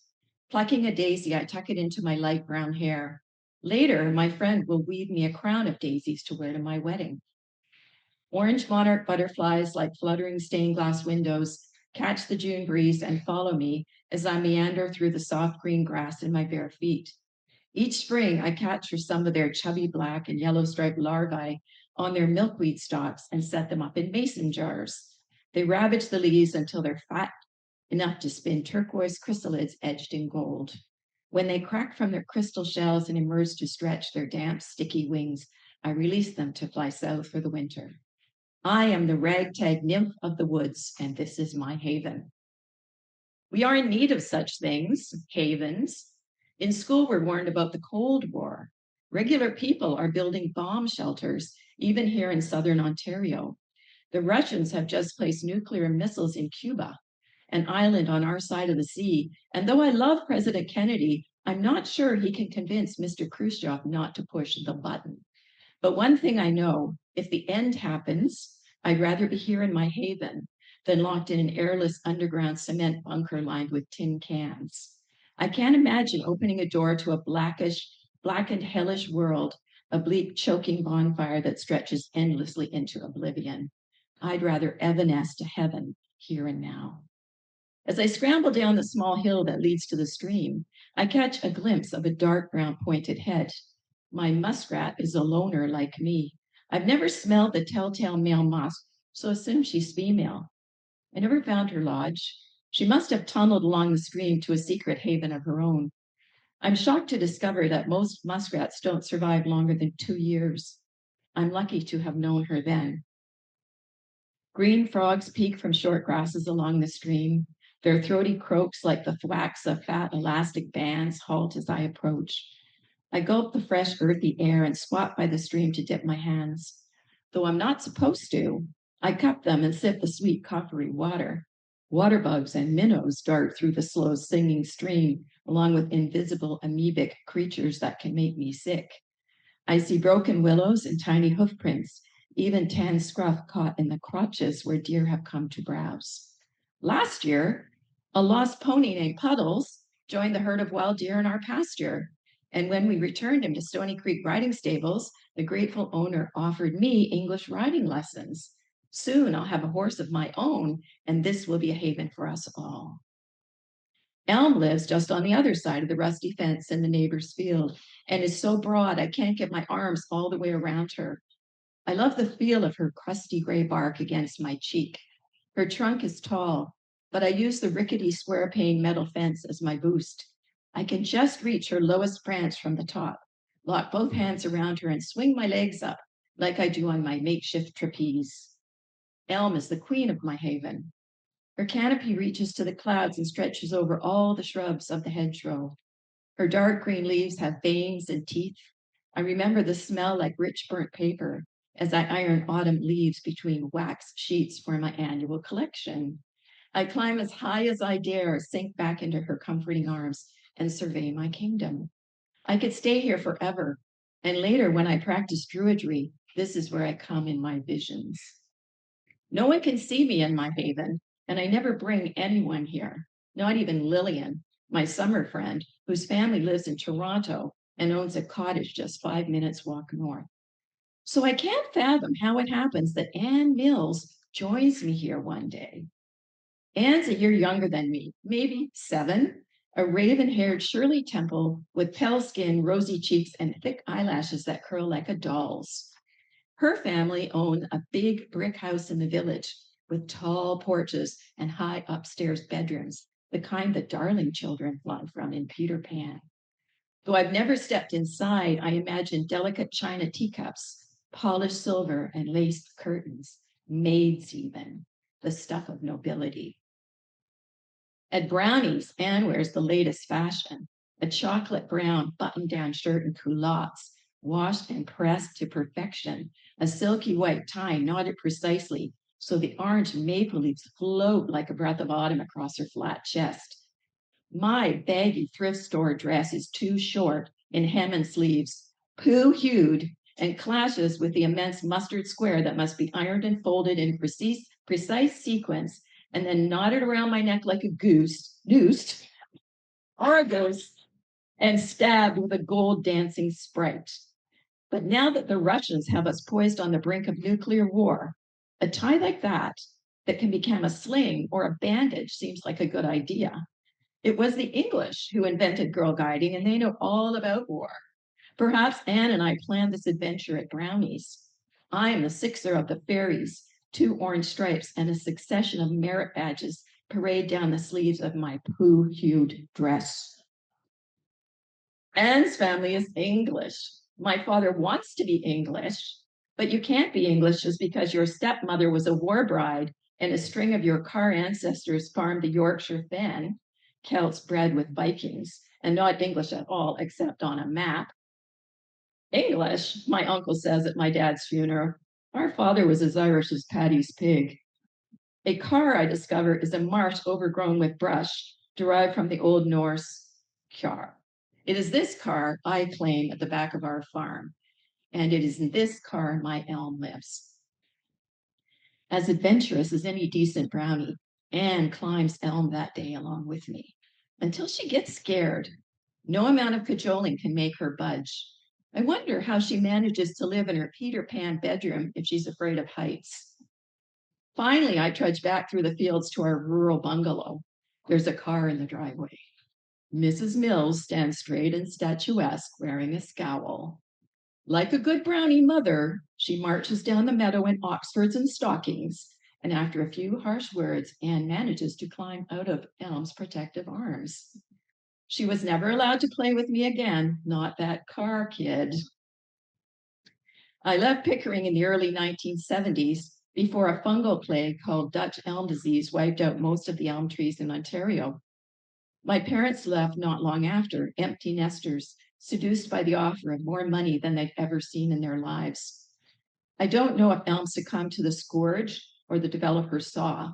Plucking a daisy, I tuck it into my light brown hair. Later, my friend will weave me a crown of daisies to wear to my wedding. Orange monarch butterflies, like fluttering stained glass windows, catch the June breeze and follow me as I meander through the soft green grass in my bare feet. Each spring, I capture some of their chubby black and yellow striped larvae on their milkweed stalks and set them up in mason jars. They ravage the leaves until they're fat enough to spin turquoise chrysalids edged in gold. When they crack from their crystal shells and emerge to stretch their damp, sticky wings, I release them to fly south for the winter. I am the ragtag nymph of the woods, and this is my haven. We are in need of such things, havens. In school, we're warned about the Cold War. Regular people are building bomb shelters, even here in southern Ontario. The Russians have just placed nuclear missiles in Cuba, an island on our side of the sea. And though I love President Kennedy, I'm not sure he can convince Mr. Khrushchev not to push the button. But one thing I know, if the end happens, I'd rather be here in my haven than locked in an airless underground cement bunker lined with tin cans. I can't imagine opening a door to a blackened, hellish world, a bleak, choking bonfire that stretches endlessly into oblivion. I'd rather evanesce to heaven here and now. As I scramble down the small hill that leads to the stream, I catch a glimpse of a dark brown pointed head. My muskrat is a loner like me. I've never smelled the telltale male musk, so assume she's female. I never found her lodge. She must have tunneled along the stream to a secret haven of her own. I'm shocked to discover that most muskrats don't survive longer than 2 years. I'm lucky to have known her then. Green frogs peek from short grasses along the stream. Their throaty croaks like the thwacks of fat elastic bands halt as I approach. I gulp the fresh earthy air and squat by the stream to dip my hands. Though I'm not supposed to, I cup them and sip the sweet coppery water. Water bugs and minnows dart through the slow singing stream, along with invisible amoebic creatures that can make me sick. I see broken willows and tiny hoof prints, even tan scruff caught in the crotches where deer have come to browse. Last year, a lost pony named Puddles joined the herd of wild deer in our pasture. And when we returned him to Stony Creek riding stables, the grateful owner offered me English riding lessons. Soon I'll have a horse of my own, and this will be a haven for us all. Elm lives just on the other side of the rusty fence in the neighbor's field and is so broad I can't get my arms all the way around her. I love the feel of her crusty gray bark against my cheek. Her trunk is tall, but I use the rickety square pane metal fence as my boost. I can just reach her lowest branch from the top, lock both hands around her and swing my legs up like I do on my makeshift trapeze. Elm is the queen of my haven. Her canopy reaches to the clouds and stretches over all the shrubs of the hedgerow. Her dark green leaves have veins and teeth. I remember the smell like rich burnt paper as I iron autumn leaves between wax sheets for my annual collection. I climb as high as I dare, sink back into her comforting arms, and survey my kingdom. I could stay here forever, and later when I practice druidry, this is where I come in my visions. No one can see me in my haven, and I never bring anyone here, not even Lillian, my summer friend, whose family lives in Toronto and owns a cottage just 5 minutes walk north. So I can't fathom how it happens that Anne Mills joins me here one day. Anne's a year younger than me, maybe 7, a raven-haired Shirley Temple with pale skin, rosy cheeks, and thick eyelashes that curl like a doll's. Her family owned a big brick house in the village with tall porches and high upstairs bedrooms, the kind that darling children flung from in Peter Pan. Though I've never stepped inside, I imagine delicate china teacups, polished silver and laced curtains, maids even, the stuff of nobility. At Brownie's, Anne wears the latest fashion, a chocolate brown button-down shirt and culottes, washed and pressed to perfection, a silky white tie knotted precisely so the orange maple leaves float like a breath of autumn across her flat chest. My baggy thrift store dress is too short in hem and sleeves, poo-hued, and clashes with the immense mustard square that must be ironed and folded in precise sequence and then knotted around my neck like a noose, or a ghost, and stabbed with a gold dancing sprite. But now that the Russians have us poised on the brink of nuclear war, a tie like that can become a sling or a bandage seems like a good idea. It was the English who invented girl guiding, and they know all about war. Perhaps Anne and I planned this adventure at Brownie's. I am the sixer of the fairies, 2 orange stripes and a succession of merit badges parade down the sleeves of my poo-hued dress. Anne's family is English. My father wants to be English, but you can't be English just because your stepmother was a war bride and a string of your car ancestors farmed the Yorkshire fen, Celts bred with Vikings, and not English at all except on a map. English, my uncle says at my dad's funeral. Our father was as Irish as Paddy's pig. A car, I discover, is a marsh overgrown with brush, derived from the Old Norse kjar. It is this car I claim at the back of our farm, and it is in this car my elm lives. As adventurous as any decent brownie, Anne climbs elm that day along with me until she gets scared. No amount of cajoling can make her budge. I wonder how she manages to live in her Peter Pan bedroom if she's afraid of heights. Finally, I trudge back through the fields to our rural bungalow. There's a car in the driveway. Mrs. Mills stands straight and statuesque, wearing a scowl. Like a good brownie mother, she marches down the meadow in Oxfords and stockings, and after a few harsh words, Anne manages to climb out of Elm's protective arms. She was never allowed to play with me again, not that car kid. I left Pickering in the early 1970s before a fungal plague called Dutch elm disease wiped out most of the elm trees in Ontario. My parents left not long after, empty nesters, seduced by the offer of more money than they'd ever seen in their lives. I don't know if elm succumbed to the scourge or the developer's saw.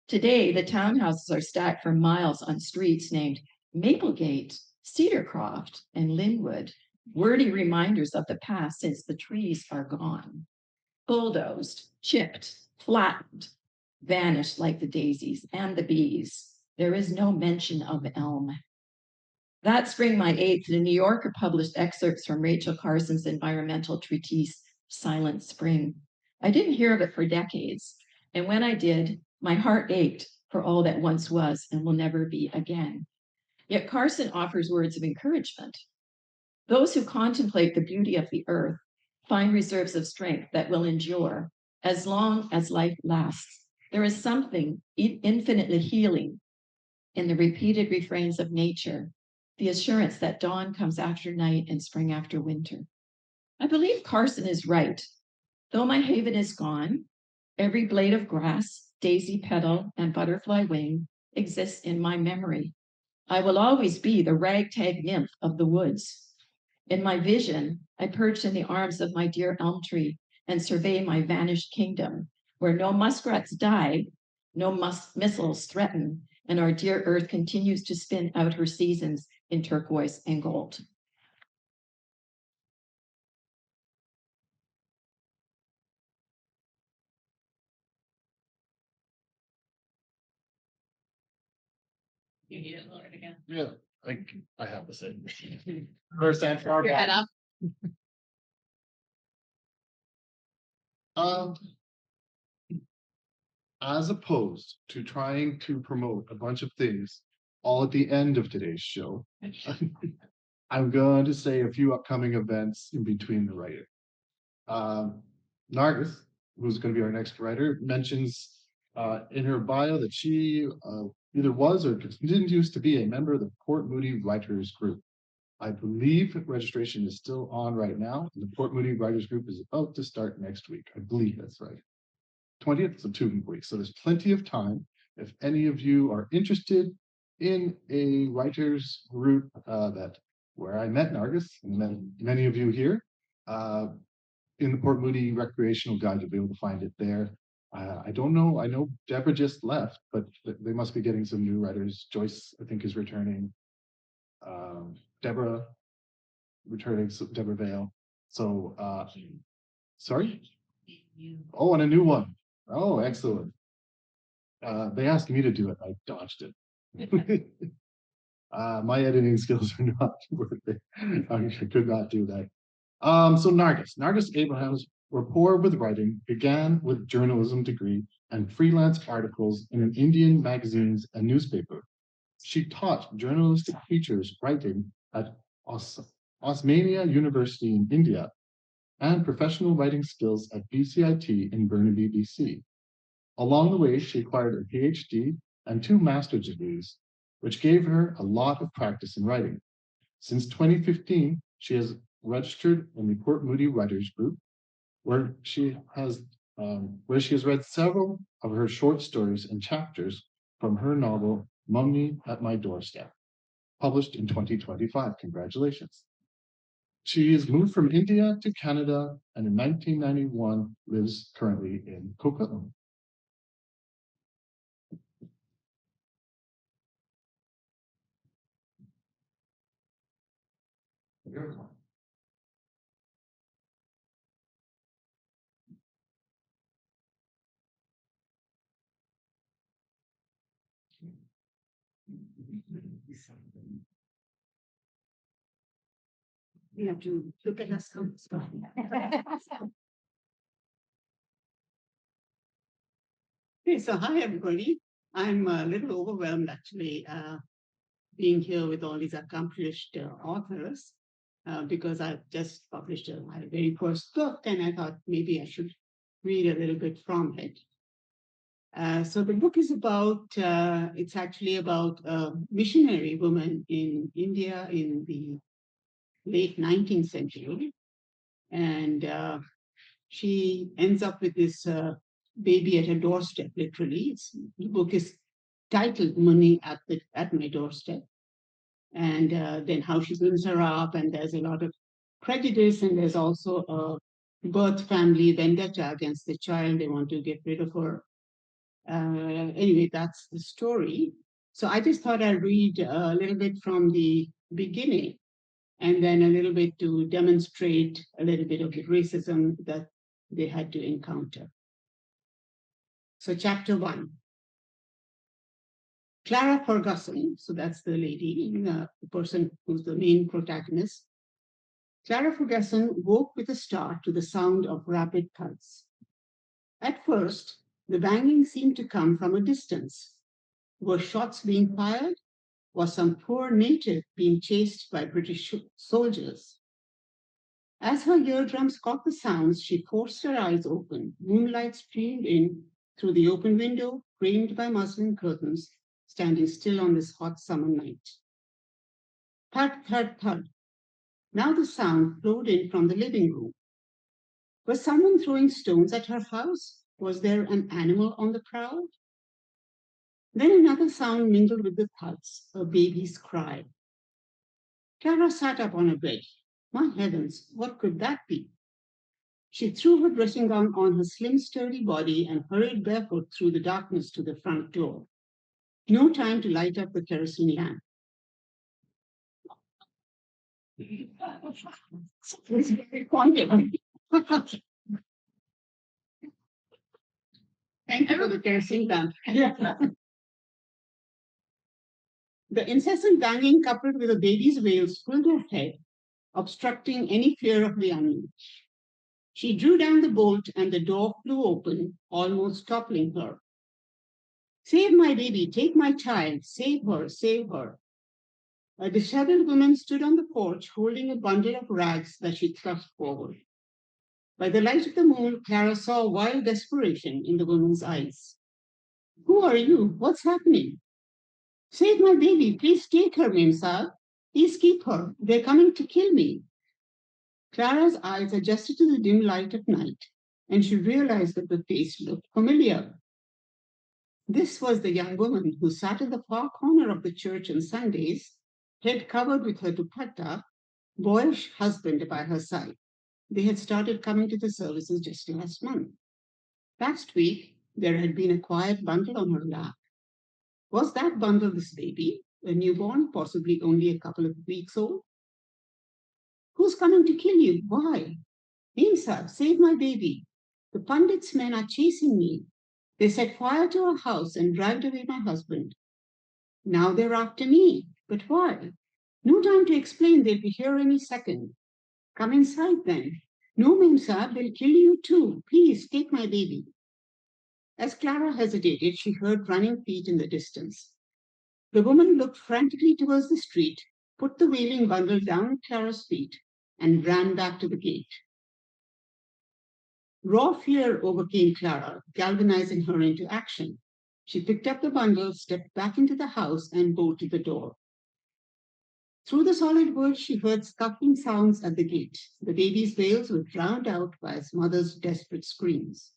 Today, the townhouses are stacked for miles on streets named Maplegate, Cedarcroft, and Linwood, wordy reminders of the past since the trees are gone. Bulldozed, chipped, flattened, vanished like the daisies and the bees. There is no mention of elm. That spring, my 8th, the New Yorker published excerpts from Rachel Carson's environmental treatise, Silent Spring. I didn't hear of it for decades, and when I did, my heart ached for all that once was and will never be again. Yet Carson offers words of encouragement. Those who contemplate the beauty of the earth find reserves of strength that will endure as long as life lasts. There is something infinitely healing in the repeated refrains of nature, the assurance that dawn comes after night and spring after winter. I believe Carson is right. Though my haven is gone, every blade of grass, daisy petal, and butterfly wing exists in my memory. I will always be the ragtag nymph of the woods. In my vision, I perch in the arms of my dear elm tree and survey my vanished kingdom, where no muskrats die, no missiles threaten, and our dear earth continues to spin out her seasons in turquoise and gold. You need it lowered again. Yeah, I have the same. First and far Your head back. up. Um, as opposed to trying to promote a bunch of things all at the end of today's show, I'm going to say a few upcoming events in between the writer. Nargis, who's going to be our next writer, mentions in her bio that she either was or continues to be a member of the Port Moody Writers Group. I believe registration is still on right now. The Port Moody Writers Group is about to start next week. I believe that's right. 20th, so 2 weeks. So there's plenty of time. If any of you are interested in a writers group where I met Nargis and then many of you here, in the Port Moody Recreational Guide, you'll be able to find it there. I don't know. I know Deborah just left, but they must be getting some new writers. Joyce, I think, is returning. Deborah returning. So Deborah Vale. So, sorry. Oh, and a new one. Oh, excellent. They asked me to do it. I dodged it. My editing skills are not worth it. I could not do that. So Nargis Abraham's rapport with writing began with journalism degree and freelance articles in an Indian magazines and newspaper. She taught journalistic features writing at Osmania University in India and professional writing skills at BCIT in Burnaby, BC. Along the way, she acquired a PhD and 2 master's degrees, which gave her a lot of practice in writing. Since 2015, she has registered in the Port Moody Writers Group, where she has read several of her short stories and chapters from her novel Mummy at My Doorstep, published in 2025. Congratulations. She has moved from India to Canada and in 1991 lives currently in Coquitlam. You have to look at us. Okay, so hi everybody. I'm a little overwhelmed actually being here with all these accomplished authors because I've just published my very first book and I thought maybe I should read a little bit from it. So the book is about, it's actually about a missionary woman in India in the late 19th century. And she ends up with this baby at her doorstep, literally. The book is titled Money at My Doorstep. And then how she brings her up, and there's a lot of prejudice, and there's also a birth family vendetta against the child. They want to get rid of her. Anyway, that's the story. So I just thought I'd read a little bit from the beginning and then a little bit to demonstrate a little bit of the racism that they had to encounter. So chapter 1. Clara Ferguson, so that's the lady, the person who's the main protagonist. Clara Ferguson woke with a start to the sound of rapid thuds. At first, the banging seemed to come from a distance. Were shots being fired? Was some poor native being chased by British soldiers? As her eardrums caught the sounds, she forced her eyes open. Moonlight streamed in through the open window, framed by muslin curtains, standing still on this hot summer night. Thud, thud, thud. Now the sound flowed in from the living room. Was someone throwing stones at her house? Was there an animal on the prowl? Then another sound mingled with the thuds, a baby's cry. Clara sat up on her bed. My heavens, what could that be? She threw her dressing gown on her slim, sturdy body and hurried barefoot through the darkness to the front door. No time to light up the kerosene lamp. It's very poignant. Thank you for the kerosene lamp. The incessant banging coupled with a baby's wails filled her head, obstructing any fear of the unknown. She drew down the bolt and the door flew open, almost toppling her. Save my baby, take my child, save her, save her. A disheveled woman stood on the porch holding a bundle of rags that she thrust forward. By the light of the moon, Clara saw wild desperation in the woman's eyes. Who are you? What's happening? Save my baby, please take her, Mem Sahib. Please keep her. They're coming to kill me. Clara's eyes adjusted to the dim light of night, and she realized that the face looked familiar. This was the young woman who sat in the far corner of the church on Sundays, head covered with her dupatta, boyish husband by her side. They had started coming to the services just last month. Last week, there had been a quiet bundle on her lap. Was that bundle this baby, a newborn, possibly only a couple of weeks old? Who's coming to kill you? Why? Mem Sahib, save my baby. The Pandit's men are chasing me. They set fire to our house and dragged away my husband. Now they're after me. But why? No time to explain. They'll be here any second. Come inside then. No, Mem Sahib, they'll kill you too. Please take my baby. As Clara hesitated, she heard running feet in the distance. The woman looked frantically towards the street, put the wailing bundle down at Clara's feet, and ran back to the gate. Raw fear overcame Clara, galvanizing her into action. She picked up the bundle, stepped back into the house, and bolted the door. Through the solid wood, she heard scuffling sounds at the gate. The baby's wails were drowned out by its mother's desperate screams.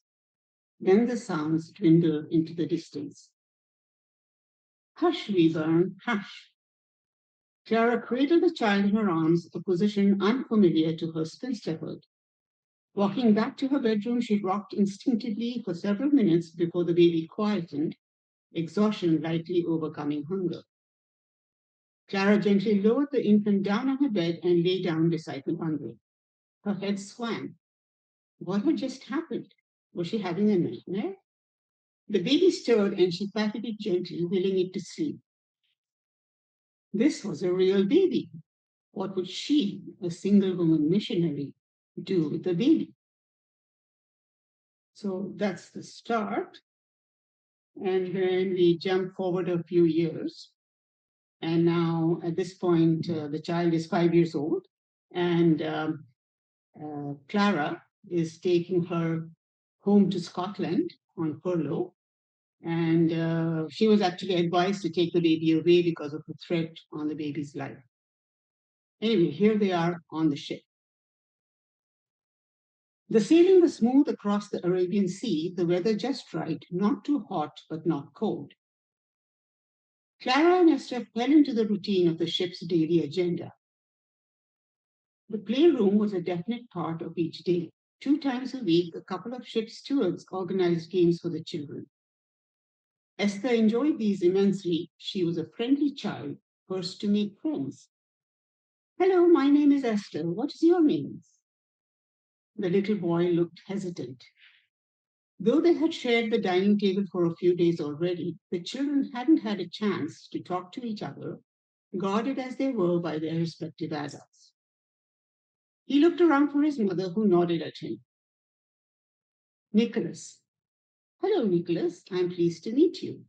Then the sounds dwindled into the distance. Hush, Weeburn, hush. Clara cradled the child in her arms, a position unfamiliar to her spinsterhood. Walking back to her bedroom, she rocked instinctively for several minutes before the baby quietened, exhaustion lightly overcoming hunger. Clara gently lowered the infant down on her bed and lay down beside the bundle. Her head swam. What had just happened? Was she having a nightmare? The baby stirred and she patted it gently, willing it to sleep. This was a real baby. What would she, a single woman missionary, do with the baby? So that's the start. And then we jump forward a few years. And now at this point, the child is 5 years old. And Clara is taking her home to Scotland on furlough. And she was actually advised to take the baby away because of the threat on the baby's life. Anyway, here they are on the ship. The sailing was smooth across the Arabian Sea, the weather just right, not too hot, but not cold. Clara and Esther fell into the routine of the ship's daily agenda. The playroom was a definite part of each day. 2 times a week, a couple of ship stewards organized games for the children. Esther enjoyed these immensely. She was a friendly child, first to make friends. Hello, my name is Esther. What is your name? The little boy looked hesitant. Though they had shared the dining table for a few days already, the children hadn't had a chance to talk to each other, guarded as they were by their respective adults. He looked around for his mother, who nodded at him. Nicholas. Hello, Nicholas. I'm pleased to meet you.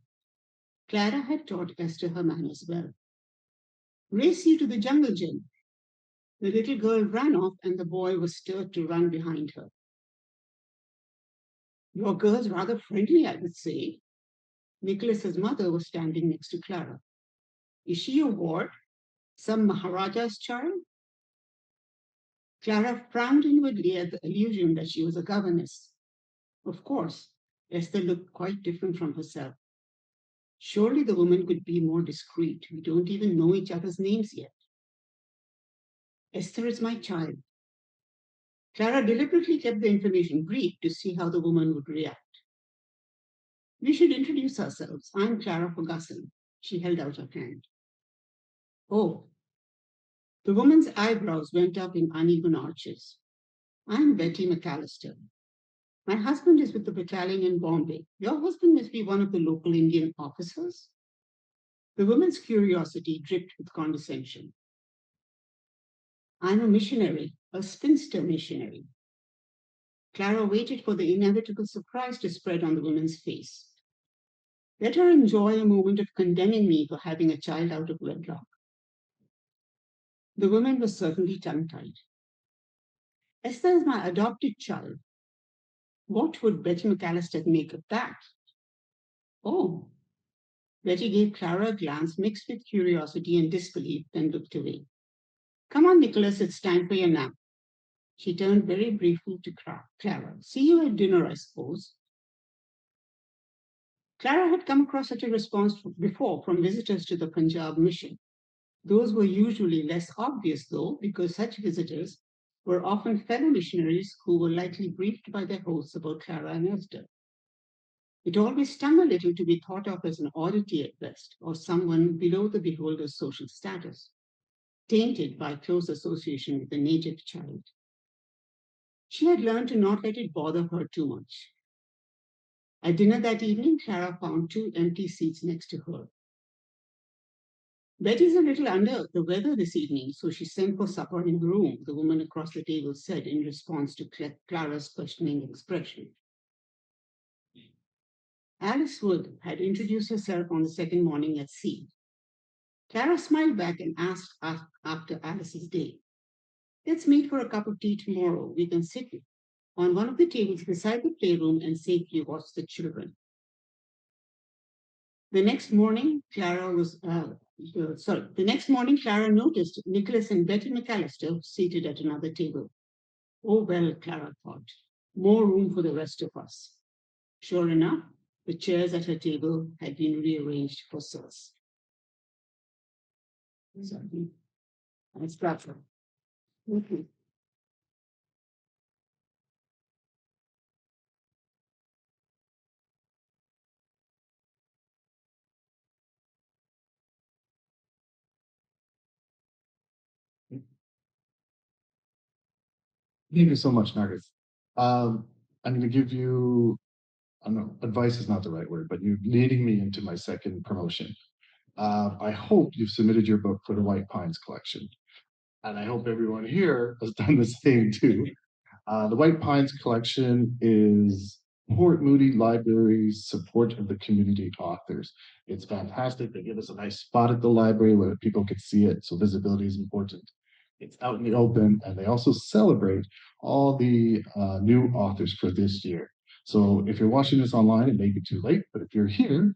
Clara had taught Esther her manners well. Race you to the jungle gym. The little girl ran off, and the boy was stirred to run behind her. Your girl's rather friendly, I would say. Nicholas's mother was standing next to Clara. Is she a ward? Some Maharaja's child? Clara frowned inwardly at the allusion that she was a governess. Of course, Esther looked quite different from herself. Surely the woman could be more discreet. We don't even know each other's names yet. Esther is my child. Clara deliberately kept the information brief to see how the woman would react. We should introduce ourselves. I'm Clara Ferguson. She held out her hand. Oh. The woman's eyebrows went up in uneven arches. I'm Betty McAllister. My husband is with the battalion in Bombay. Your husband must be one of the local Indian officers. The woman's curiosity dripped with condescension. I'm a missionary, a spinster missionary. Clara waited for the inevitable surprise to spread on the woman's face. Let her enjoy a moment of condemning me for having a child out of wedlock. The woman was certainly tongue-tied. Esther is my adopted child. What would Betty McAllister make of that? Oh. Betty gave Clara a glance mixed with curiosity and disbelief, then looked away. Come on, Nicholas, it's time for your nap. She turned very briefly to Clara. See you at dinner, I suppose. Clara had come across such a response before from visitors to the Punjab mission. Those were usually less obvious, though, because such visitors were often fellow missionaries who were likely briefed by their hosts about Clara and Esther. It always stung a little to be thought of as an oddity at best, or someone below the beholder's social status, tainted by close association with the native child. She had learned to not let it bother her too much. At dinner that evening, Clara found 2 empty seats next to her. Betty's a little under the weather this evening, so she sent for supper in the room, the woman across the table said in response to Clara's questioning expression. Alice Wood had introduced herself on the second morning at sea. Clara smiled back and asked after Alice's day. Let's meet for a cup of tea tomorrow. We can sit on one of the tables beside the playroom and safely watch the children. The next morning, Clara noticed Nicholas and Betty McAllister seated at another table. Oh, well, Clara thought, more room for the rest of us. Sure enough, the chairs at her table had been rearranged for service. That's proper. Okay. Thank you so much, Nargis. I'm going to give you, I don't know, advice is not the right word, but you're leading me into my second promotion. I hope you've submitted your book for the White Pines collection. And I hope everyone here has done the same too. The White Pines collection is Port Moody Library's support of the community authors. It's fantastic. They give us a nice spot at the library where people can see it, so visibility is important. It's out in the open, and they also celebrate all the new authors for this year. So if you're watching this online, it may be too late, but if you're here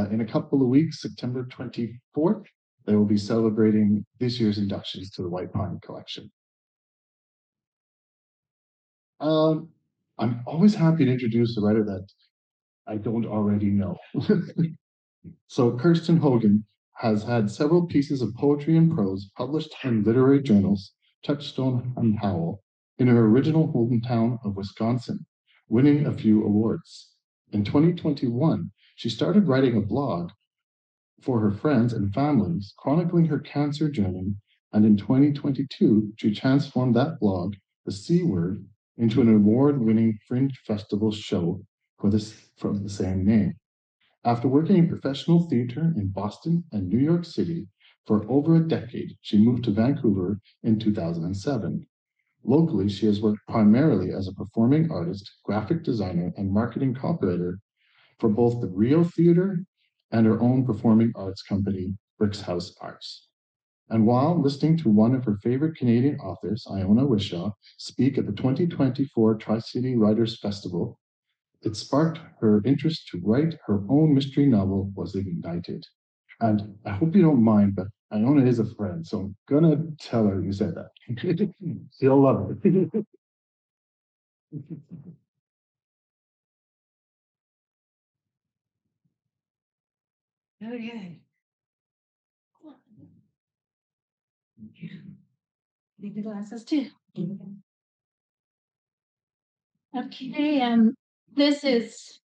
in a couple of weeks, September 24th, they will be celebrating this year's inductions to the White Pine collection. I'm always happy to introduce a writer that I don't already know. So Kirsten Hogan has had several pieces of poetry and prose published in literary journals, Touchstone and Howl, in her original hometown of Wisconsin, winning a few awards. In 2021, she started writing a blog for her friends and families, chronicling her cancer journey, and in 2022, she transformed that blog, The C Word, into an award-winning Fringe Festival show from the same name. After working in professional theater in Boston and New York City for over a decade, she moved to Vancouver in 2007. Locally, she has worked primarily as a performing artist, graphic designer, and marketing copywriter for both the Rio Theater and her own performing arts company, Bricks House Arts. And while listening to one of her favorite Canadian authors, Iona Wishaw, speak at the 2024 Tri-City Writers Festival, it sparked her interest to write her own mystery novel was ignited. And I hope you don't mind, but Iona is a friend, so I'm gonna tell her you said that. She'll love it. Okay. Need the glasses too. Okay, this is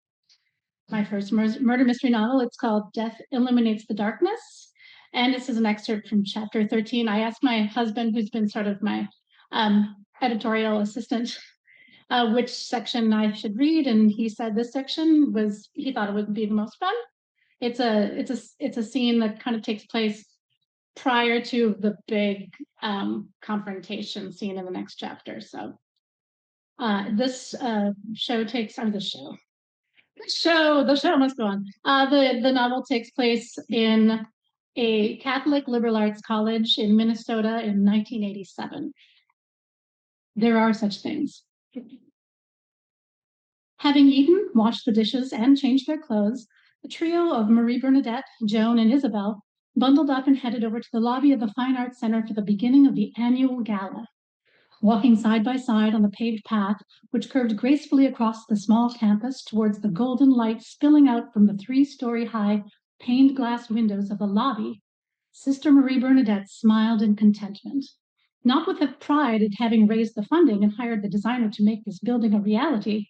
my first murder mystery novel. It's called Death Illuminates the Darkness. And this is an excerpt from chapter 13. I asked my husband, who's been sort of my editorial assistant, which section I should read. And he said this section he thought it would be the most fun. It's a scene that kind of takes place prior to the big confrontation scene in the next chapter. So this show takes, the show must go on. The novel takes place in a Catholic liberal arts college in Minnesota in 1987. There are such things. Having eaten, washed the dishes, and changed their clothes, the trio of Marie Bernadette, Joan, and Isabel bundled up and headed over to the lobby of the Fine Arts Center for the beginning of the annual gala. Walking side by side on the paved path, which curved gracefully across the small campus towards the golden light spilling out from the 3-story high paned glass windows of the lobby, Sister Marie Bernadette smiled in contentment, not with the pride at having raised the funding and hired the designer to make this building a reality,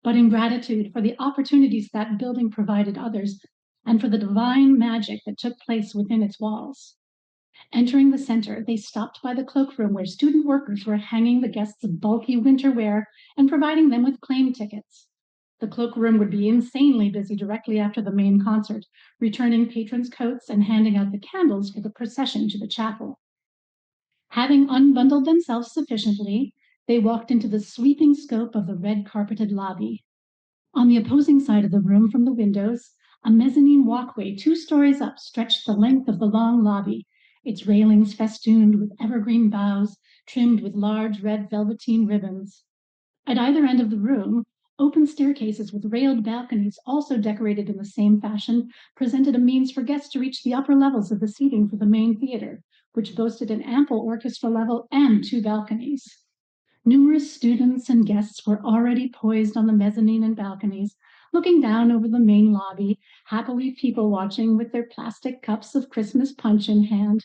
but in gratitude for the opportunities that building provided others and for the divine magic that took place within its walls. Entering the center, they stopped by the cloakroom where student workers were hanging the guests' bulky winter wear and providing them with claim tickets. The cloakroom would be insanely busy directly after the main concert, returning patrons' coats and handing out the candles for the procession to the chapel. Having unbundled themselves sufficiently, they walked into the sweeping scope of the red-carpeted lobby. On the opposing side of the room from the windows, a mezzanine walkway 2 stories up stretched the length of the long lobby, its railings festooned with evergreen boughs trimmed with large red velveteen ribbons. At either end of the room, open staircases with railed balconies, also decorated in the same fashion, presented a means for guests to reach the upper levels of the seating for the main theater, which boasted an ample orchestra level and 2 balconies. Numerous students and guests were already poised on the mezzanine and balconies, looking down over the main lobby, happily people watching with their plastic cups of Christmas punch in hand.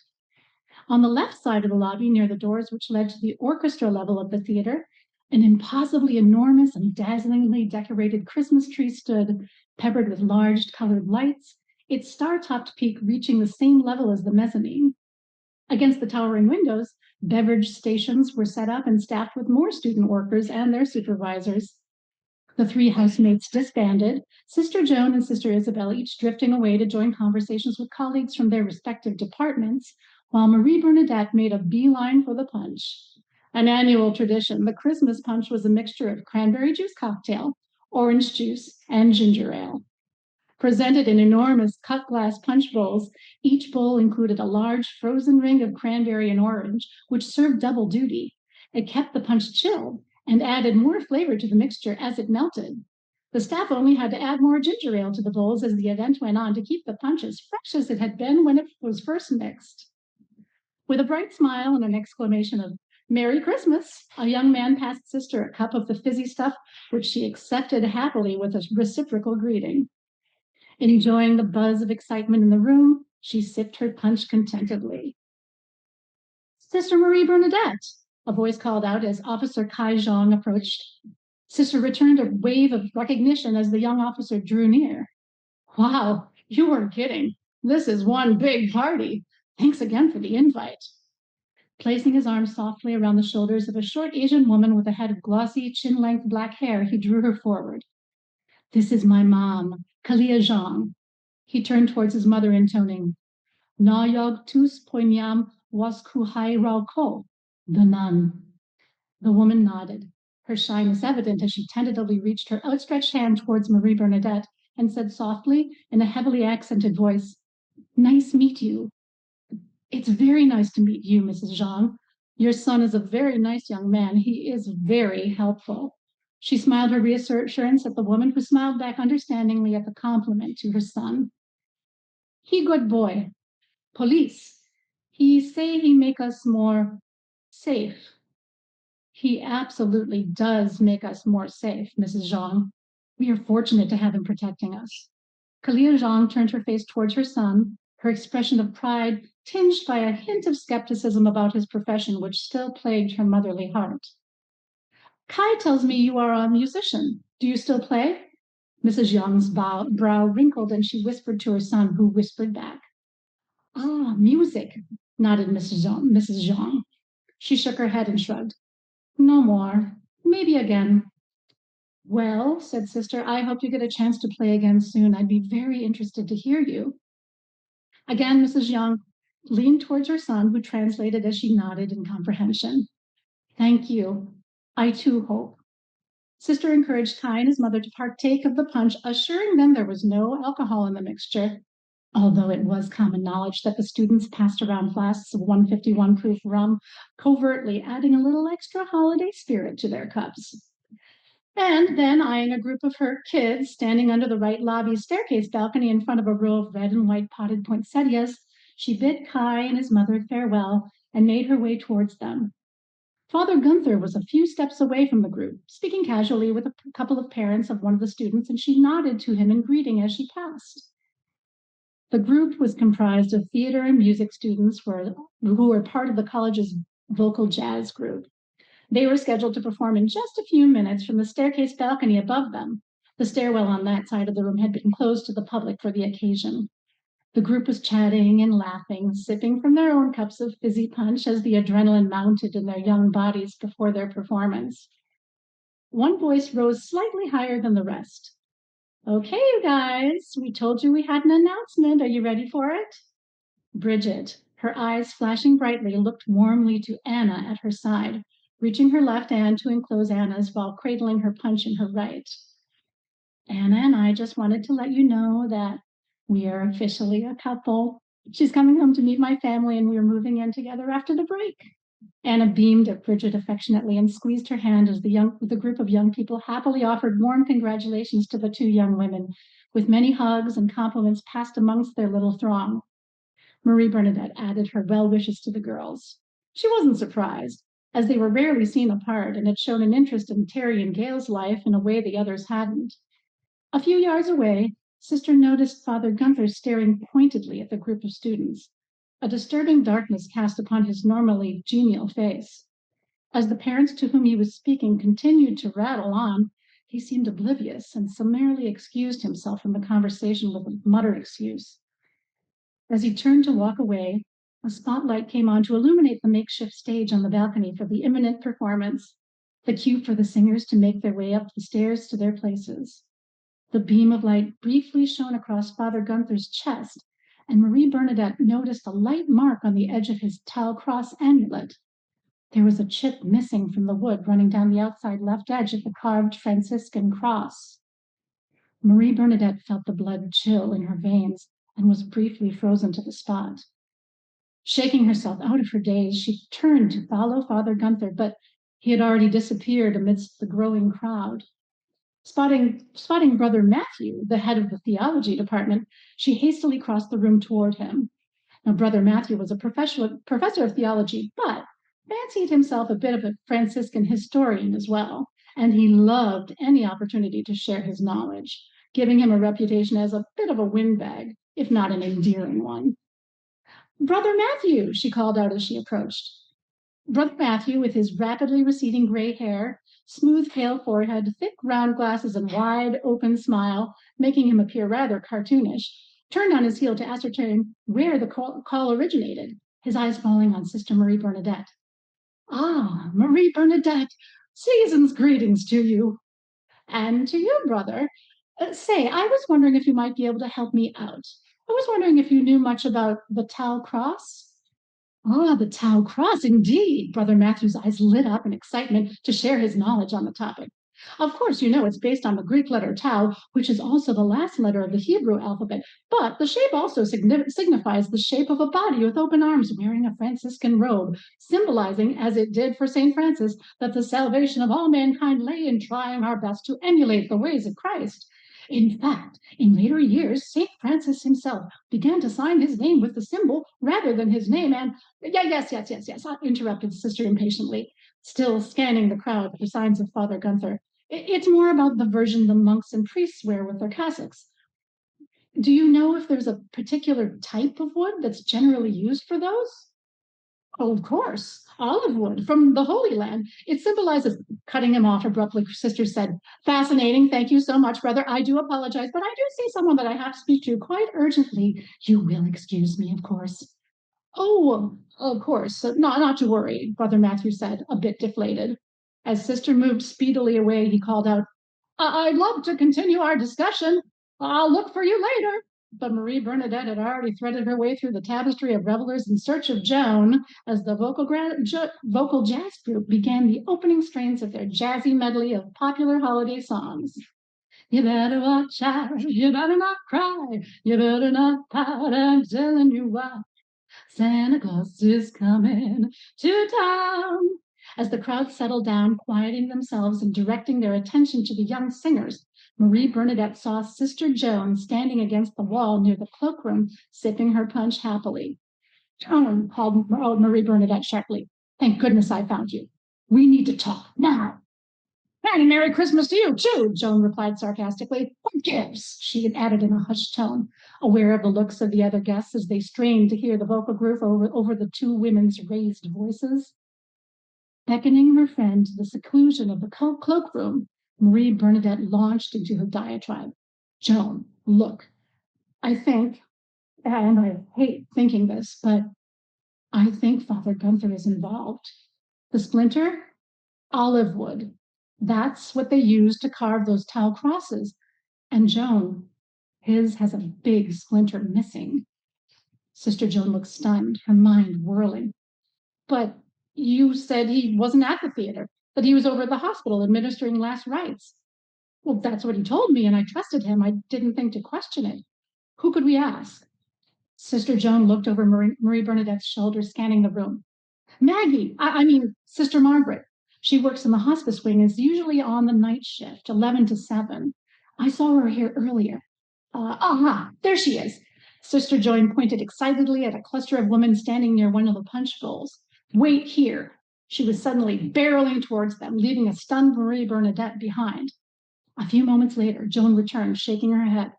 On the left side of the lobby, near the doors which led to the orchestra level of the theater, an impossibly enormous and dazzlingly decorated Christmas tree stood, peppered with large colored lights, its star-topped peak reaching the same level as the mezzanine. Against the towering windows, beverage stations were set up and staffed with more student workers and their supervisors. The three housemates disbanded, Sister Joan and Sister Isabel each drifting away to join conversations with colleagues from their respective departments, while Marie Bernadette made a beeline for the punch. An annual tradition, the Christmas punch was a mixture of cranberry juice cocktail, orange juice, and ginger ale. Presented in enormous cut glass punch bowls, each bowl included a large frozen ring of cranberry and orange, which served double duty. It kept the punch chilled and added more flavor to the mixture as it melted. The staff only had to add more ginger ale to the bowls as the event went on to keep the punch as fresh as it had been when it was first mixed. With a bright smile and an exclamation of "Merry Christmas," a young man passed Sister a cup of the fizzy stuff, which she accepted happily with a reciprocal greeting. Enjoying the buzz of excitement in the room, she sipped her punch contentedly. "Sister Marie Bernadette," a voice called out as Officer Kai Zhang approached. Sister returned a wave of recognition as the young officer drew near. "Wow, you weren't kidding. This is one big party. Thanks again for the invite." Placing his arm softly around the shoulders of a short Asian woman with a head of glossy, chin-length black hair, he drew her forward. "This is my mom, Kalia Zhang." He turned towards his mother, intoning, "Na yog tus poinyam was kuhai rao ko," the nun. The woman nodded, her shyness evident as she tentatively reached her outstretched hand towards Marie Bernadette and said softly in a heavily accented voice, "Nice meet you." "It's very nice to meet you, Mrs. Zhang. Your son is a very nice young man. He is very helpful." She smiled her reassurance at the woman, who smiled back understandingly at the compliment to her son. "He good boy. Police. He say he make us more safe." "He absolutely does make us more safe, Mrs. Zhang. We are fortunate to have him protecting us." Kalia Zhang turned her face towards her son, her expression of pride tinged by a hint of skepticism about his profession, which still plagued her motherly heart. "Kai tells me you are a musician. Do you still play?" Mrs. Zhang's brow wrinkled, and she whispered to her son, who whispered back. "Ah, music," nodded Mrs. Zhang. She shook her head and shrugged. "No more. Maybe again." "Well," said Sister, "I hope you get a chance to play again soon. I'd be very interested to hear you." Again, Mrs. Zhang leaned towards her son, who translated as she nodded in comprehension. "Thank you. I too hope." Sister encouraged Kai and his mother to partake of the punch, assuring them there was no alcohol in the mixture, although it was common knowledge that the students passed around flasks of 151 proof rum, covertly adding a little extra holiday spirit to their cups. And then, eyeing a group of her kids standing under the right lobby staircase balcony in front of a row of red and white potted poinsettias, she bid Kai and his mother farewell and made her way towards them. Father Gunther was a few steps away from the group, speaking casually with a couple of parents of one of the students, and she nodded to him in greeting as she passed. The group was comprised of theater and music students who were part of the college's vocal jazz group. They were scheduled to perform in just a few minutes from the staircase balcony above them. The stairwell on that side of the room had been closed to the public for the occasion. The group was chatting and laughing, sipping from their own cups of fizzy punch as the adrenaline mounted in their young bodies before their performance. One voice rose slightly higher than the rest. "Okay, you guys, we told you we had an announcement. Are you ready for it?" Bridget, her eyes flashing brightly, looked warmly to Anna at her side, reaching her left hand to enclose Anna's while cradling her punch in her right. "Anna and I just wanted to let you know that we are officially a couple. She's coming home to meet my family, and we are moving in together after the break." Anna beamed at Bridget affectionately and squeezed her hand as the group of young people happily offered warm congratulations to the two young women, with many hugs and compliments passed amongst their little throng. Marie Bernadette added her well wishes to the girls. She wasn't surprised, as they were rarely seen apart and had shown an interest in Terry and Gail's life in a way the others hadn't. A few yards away, Sister noticed Father Gunther staring pointedly at the group of students. A disturbing darkness cast upon his normally genial face. As the parents to whom he was speaking continued to rattle on, he seemed oblivious and summarily excused himself from the conversation with a muttered excuse. As he turned to walk away, a spotlight came on to illuminate the makeshift stage on the balcony for the imminent performance. the cue for the singers to make their way up the stairs to their places. The beam of light briefly shone across Father Gunther's chest, and Marie Bernadette noticed a light mark on the edge of his tau cross amulet. There was a chip missing from the wood running down the outside left edge of the carved Franciscan cross. Marie Bernadette felt the blood chill in her veins and was briefly frozen to the spot. Shaking herself out of her daze, she turned to follow Father Gunther, but he had already disappeared amidst the growing crowd. Spotting Brother Matthew, the head of the theology department, she hastily crossed the room toward him. Now, Brother Matthew was a professor of theology, but fancied himself a bit of a Franciscan historian as well, and he loved any opportunity to share his knowledge, giving him a reputation as a bit of a windbag, if not an endearing one. "Brother Matthew," she called out as she approached. Brother Matthew, with his rapidly receding gray hair, smooth, pale forehead, thick round glasses, and wide open smile, making him appear rather cartoonish, turned on his heel to ascertain where the call originated, his eyes falling on Sister Marie Bernadette. "Ah, Marie Bernadette, season's greetings to you." "And to you, brother. Say, I was wondering if you might be able to help me out. I was wondering if you knew much about the Tau Cross." "Ah, the Tau Cross, indeed." Brother Matthew's eyes lit up in excitement to share his knowledge on the topic. "Of course, you know it's based on the Greek letter Tau, which is also the last letter of the Hebrew alphabet, but the shape also signifies the shape of a body with open arms wearing a Franciscan robe, symbolizing, as it did for St. Francis, that the salvation of all mankind lay in trying our best to emulate the ways of Christ. In fact, in later years, St. Francis himself began to sign his name with the symbol rather than his name, and—" Yes, interrupted the sister impatiently, still scanning the crowd for signs of Father Gunther. "It's more about the version the monks and priests wear with their cassocks. Do you know if there's a particular type of wood that's generally used for those?" "Oh, of course, olive wood from the Holy Land. It symbolizes—" Cutting him off abruptly, Sister said, "Fascinating. Thank you so much, brother. I do apologize, but I do see someone that I have to speak to quite urgently. You will excuse me, of course." "Oh, of course. Not to worry," Brother Matthew said, a bit deflated. As Sister moved speedily away, he called out, "I'd love to continue our discussion. I'll look for you later." But Marie Bernadette had already threaded her way through the tapestry of revelers in search of Joan as the vocal jazz group began the opening strains of their jazzy medley of popular holiday songs. "You better watch out, you better not cry, you better not pout, I'm telling you why. Santa Claus is coming to town." As the crowd settled down, quieting themselves and directing their attention to the young singers, Marie Bernadette saw Sister Joan standing against the wall near the cloakroom, sipping her punch happily. "Joan," called Marie Bernadette sharply, "thank goodness I found you. We need to talk now." "And a Merry Christmas to you, too," Joan replied sarcastically. "What gives?" she added in a hushed tone, aware of the looks of the other guests as they strained to hear the vocal group over the two women's raised voices. Beckoning her friend to the seclusion of the cloakroom, Marie Bernadette launched into her diatribe. "Joan, look, I think, and I hate thinking this, but I think Father Gunther is involved. The splinter? Olive wood. That's what they used to carve those Tau crosses. And Joan, his has a big splinter missing." Sister Joan looked stunned, her mind whirling. "But you said he wasn't at the theater, that he was over at the hospital administering last rites." "Well, that's what he told me, and I trusted him. I didn't think to question it. Who could we ask?" Sister Joan looked over Marie Bernadette's shoulder, scanning the room. "Maggie, I mean, Sister Margaret. She works in the hospice wing and is usually on the night shift, 11 to 7. I saw her here earlier. There she is." Sister Joan pointed excitedly at a cluster of women standing near one of the punch bowls. "Wait here." She was suddenly barreling towards them, leaving a stunned Marie Bernadette behind. A few moments later, Joan returned, shaking her head.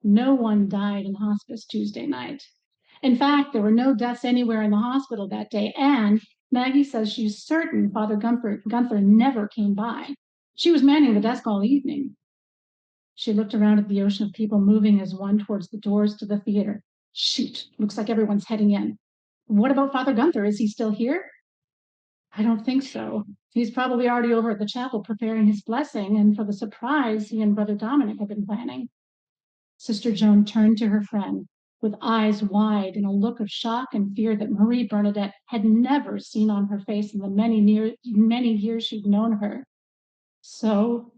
No one died in hospice Tuesday night. In fact, there were no deaths anywhere in the hospital that day, and Maggie says she's certain Father Gunther never came by. She was manning the desk all evening. She looked around at the ocean of people moving as one towards the doors to the theater. "Shoot, looks like everyone's heading in. What about Father Gunther? Is he still here?" I don't think so. He's probably already over at the chapel preparing his blessing and for the surprise he and Brother Dominic have been planning. Sister Joan turned to her friend with eyes wide and a look of shock and fear that Marie Bernadette had never seen on her face in the many years she'd known her. So,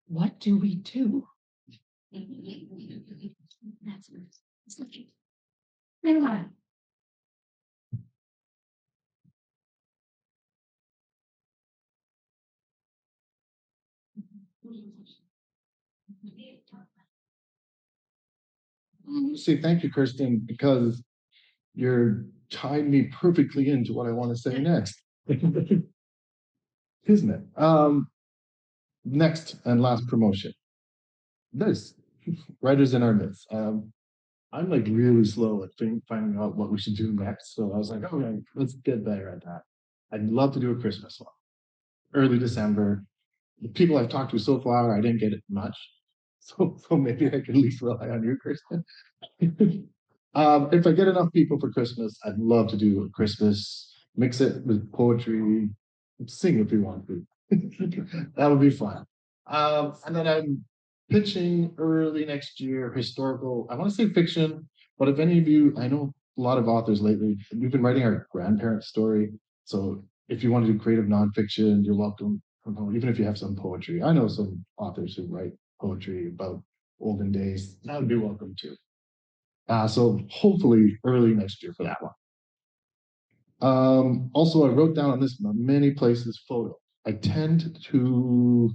what do we do? That's it. Say thank you, Kirsten, because you're tying me perfectly into what I want to say next. Isn't it? Next and last promotion. This, writers in our midst. I'm like really slow at finding out what we should do next. So I was like, okay, let's get better at that. I'd love to do a Christmas one. Early December. The people I've talked to so far, I didn't get it much. So maybe I can at least rely on you, Kristen. If I get enough people for Christmas, I'd love to do a Christmas, mix it with poetry, sing if you want to. That would be fun. And then I'm pitching early next year, historical, I want to say fiction, but if any of you, I know a lot of authors lately, we've been writing our grandparents' story. So if you want to do creative nonfiction, you're welcome, even if you have some poetry. I know some authors who write poetry about olden days. That would be welcome too. So hopefully early next year for that one. Also, I wrote down on this many places photo. I tend to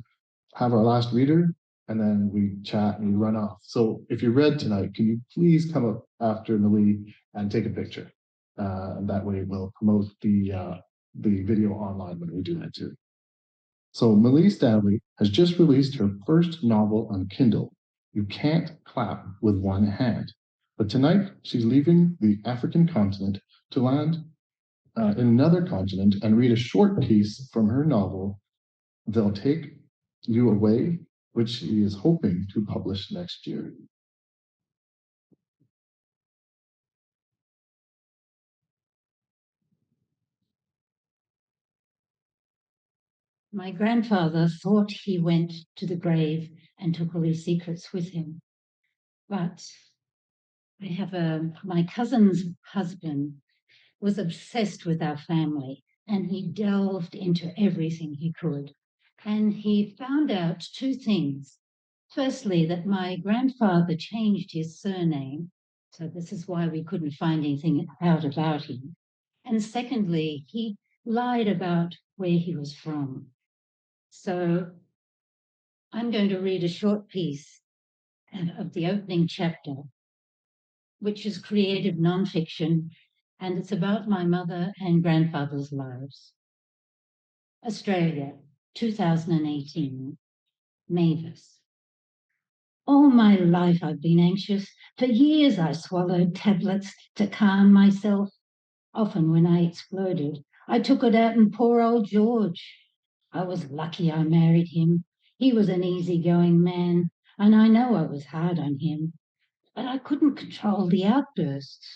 have our last reader and then we chat and we run off. So if you read tonight, can you please come up after Mallee and take a picture? And that way we'll promote the video online when we do that too. So Mallee Stanley has just released her first novel on Kindle, You Can't Clap with One Hand. But tonight she's leaving the African continent to land in another continent and read a short piece from her novel, They'll Take You Away, which she is hoping to publish next year. My grandfather thought he went to the grave and took all his secrets with him. But I have my cousin's husband was obsessed with our family and he delved into everything he could. And he found out two things. Firstly, that my grandfather changed his surname. So this is why we couldn't find anything out about him. And secondly, he lied about where he was from. So I'm going to read a short piece of the opening chapter, which is creative nonfiction, and it's about my mother and grandfather's lives. Australia, 2018, Mavis. All my life I've been anxious. For years I swallowed tablets to calm myself. Often when I exploded, I took it out on poor old George. I was lucky I married him. He was an easygoing man, and I know I was hard on him. But I couldn't control the outbursts.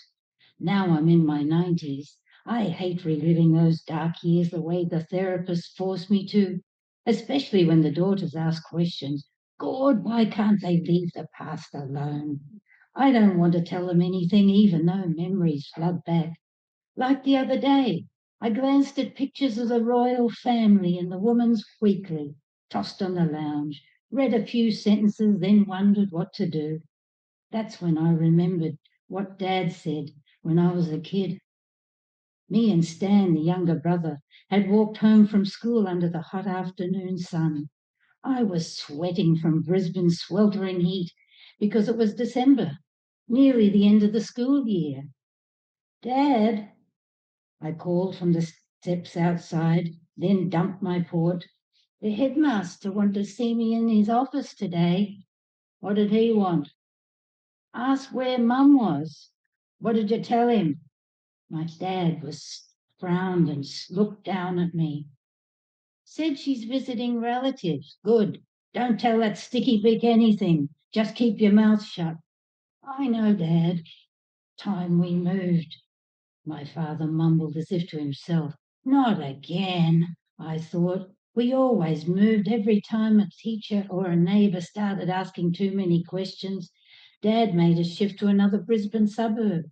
Now I'm in my 90s. I hate reliving those dark years the way the therapists force me to, especially when the daughters ask questions. God, why can't they leave the past alone? I don't want to tell them anything, even though memories flood back. Like the other day, I glanced at pictures of the royal family in the Woman's Weekly, tossed on the lounge, read a few sentences, then wondered what to do. That's when I remembered what Dad said when I was a kid. Me and Stan, the younger brother, had walked home from school under the hot afternoon sun. I was sweating from Brisbane's sweltering heat because it was December, nearly the end of the school year. Dad, I called from the steps outside, then dumped my port. The headmaster wanted to see me in his office today. What did he want? Asked where Mum was. What did you tell him? My dad frowned and looked down at me. Said she's visiting relatives. Good. Don't tell that sticky beak anything. Just keep your mouth shut. I know, Dad. Time we moved. My father mumbled as if to himself. Not again, I thought. We always moved every time a teacher or a neighbour started asking too many questions. Dad made us shift to another Brisbane suburb.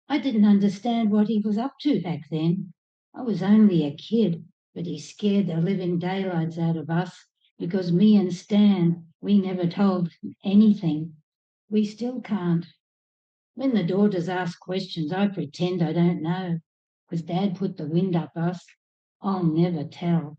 I didn't understand what he was up to back then. I was only a kid, but he scared the living daylights out of us because me and Stan, we never told anything. We still can't. When the daughters ask questions, I pretend I don't know, because Dad put the wind up us. I'll never tell.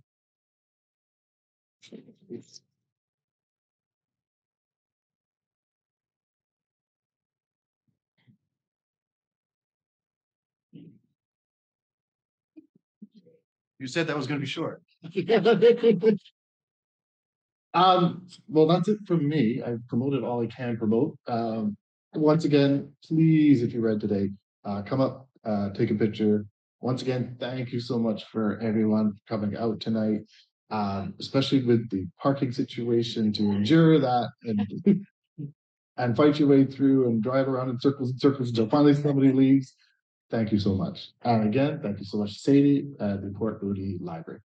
You said that was going to be short. Well, that's it from me. I've promoted all I can promote. Once again, please, if you read today, come up, take a picture. Once again, thank you so much for everyone coming out tonight, especially with the parking situation, to endure that and fight your way through and drive around in circles until finally somebody leaves. Thank you so much. And again, thank you so much, Sadie, at the Port Moody Library.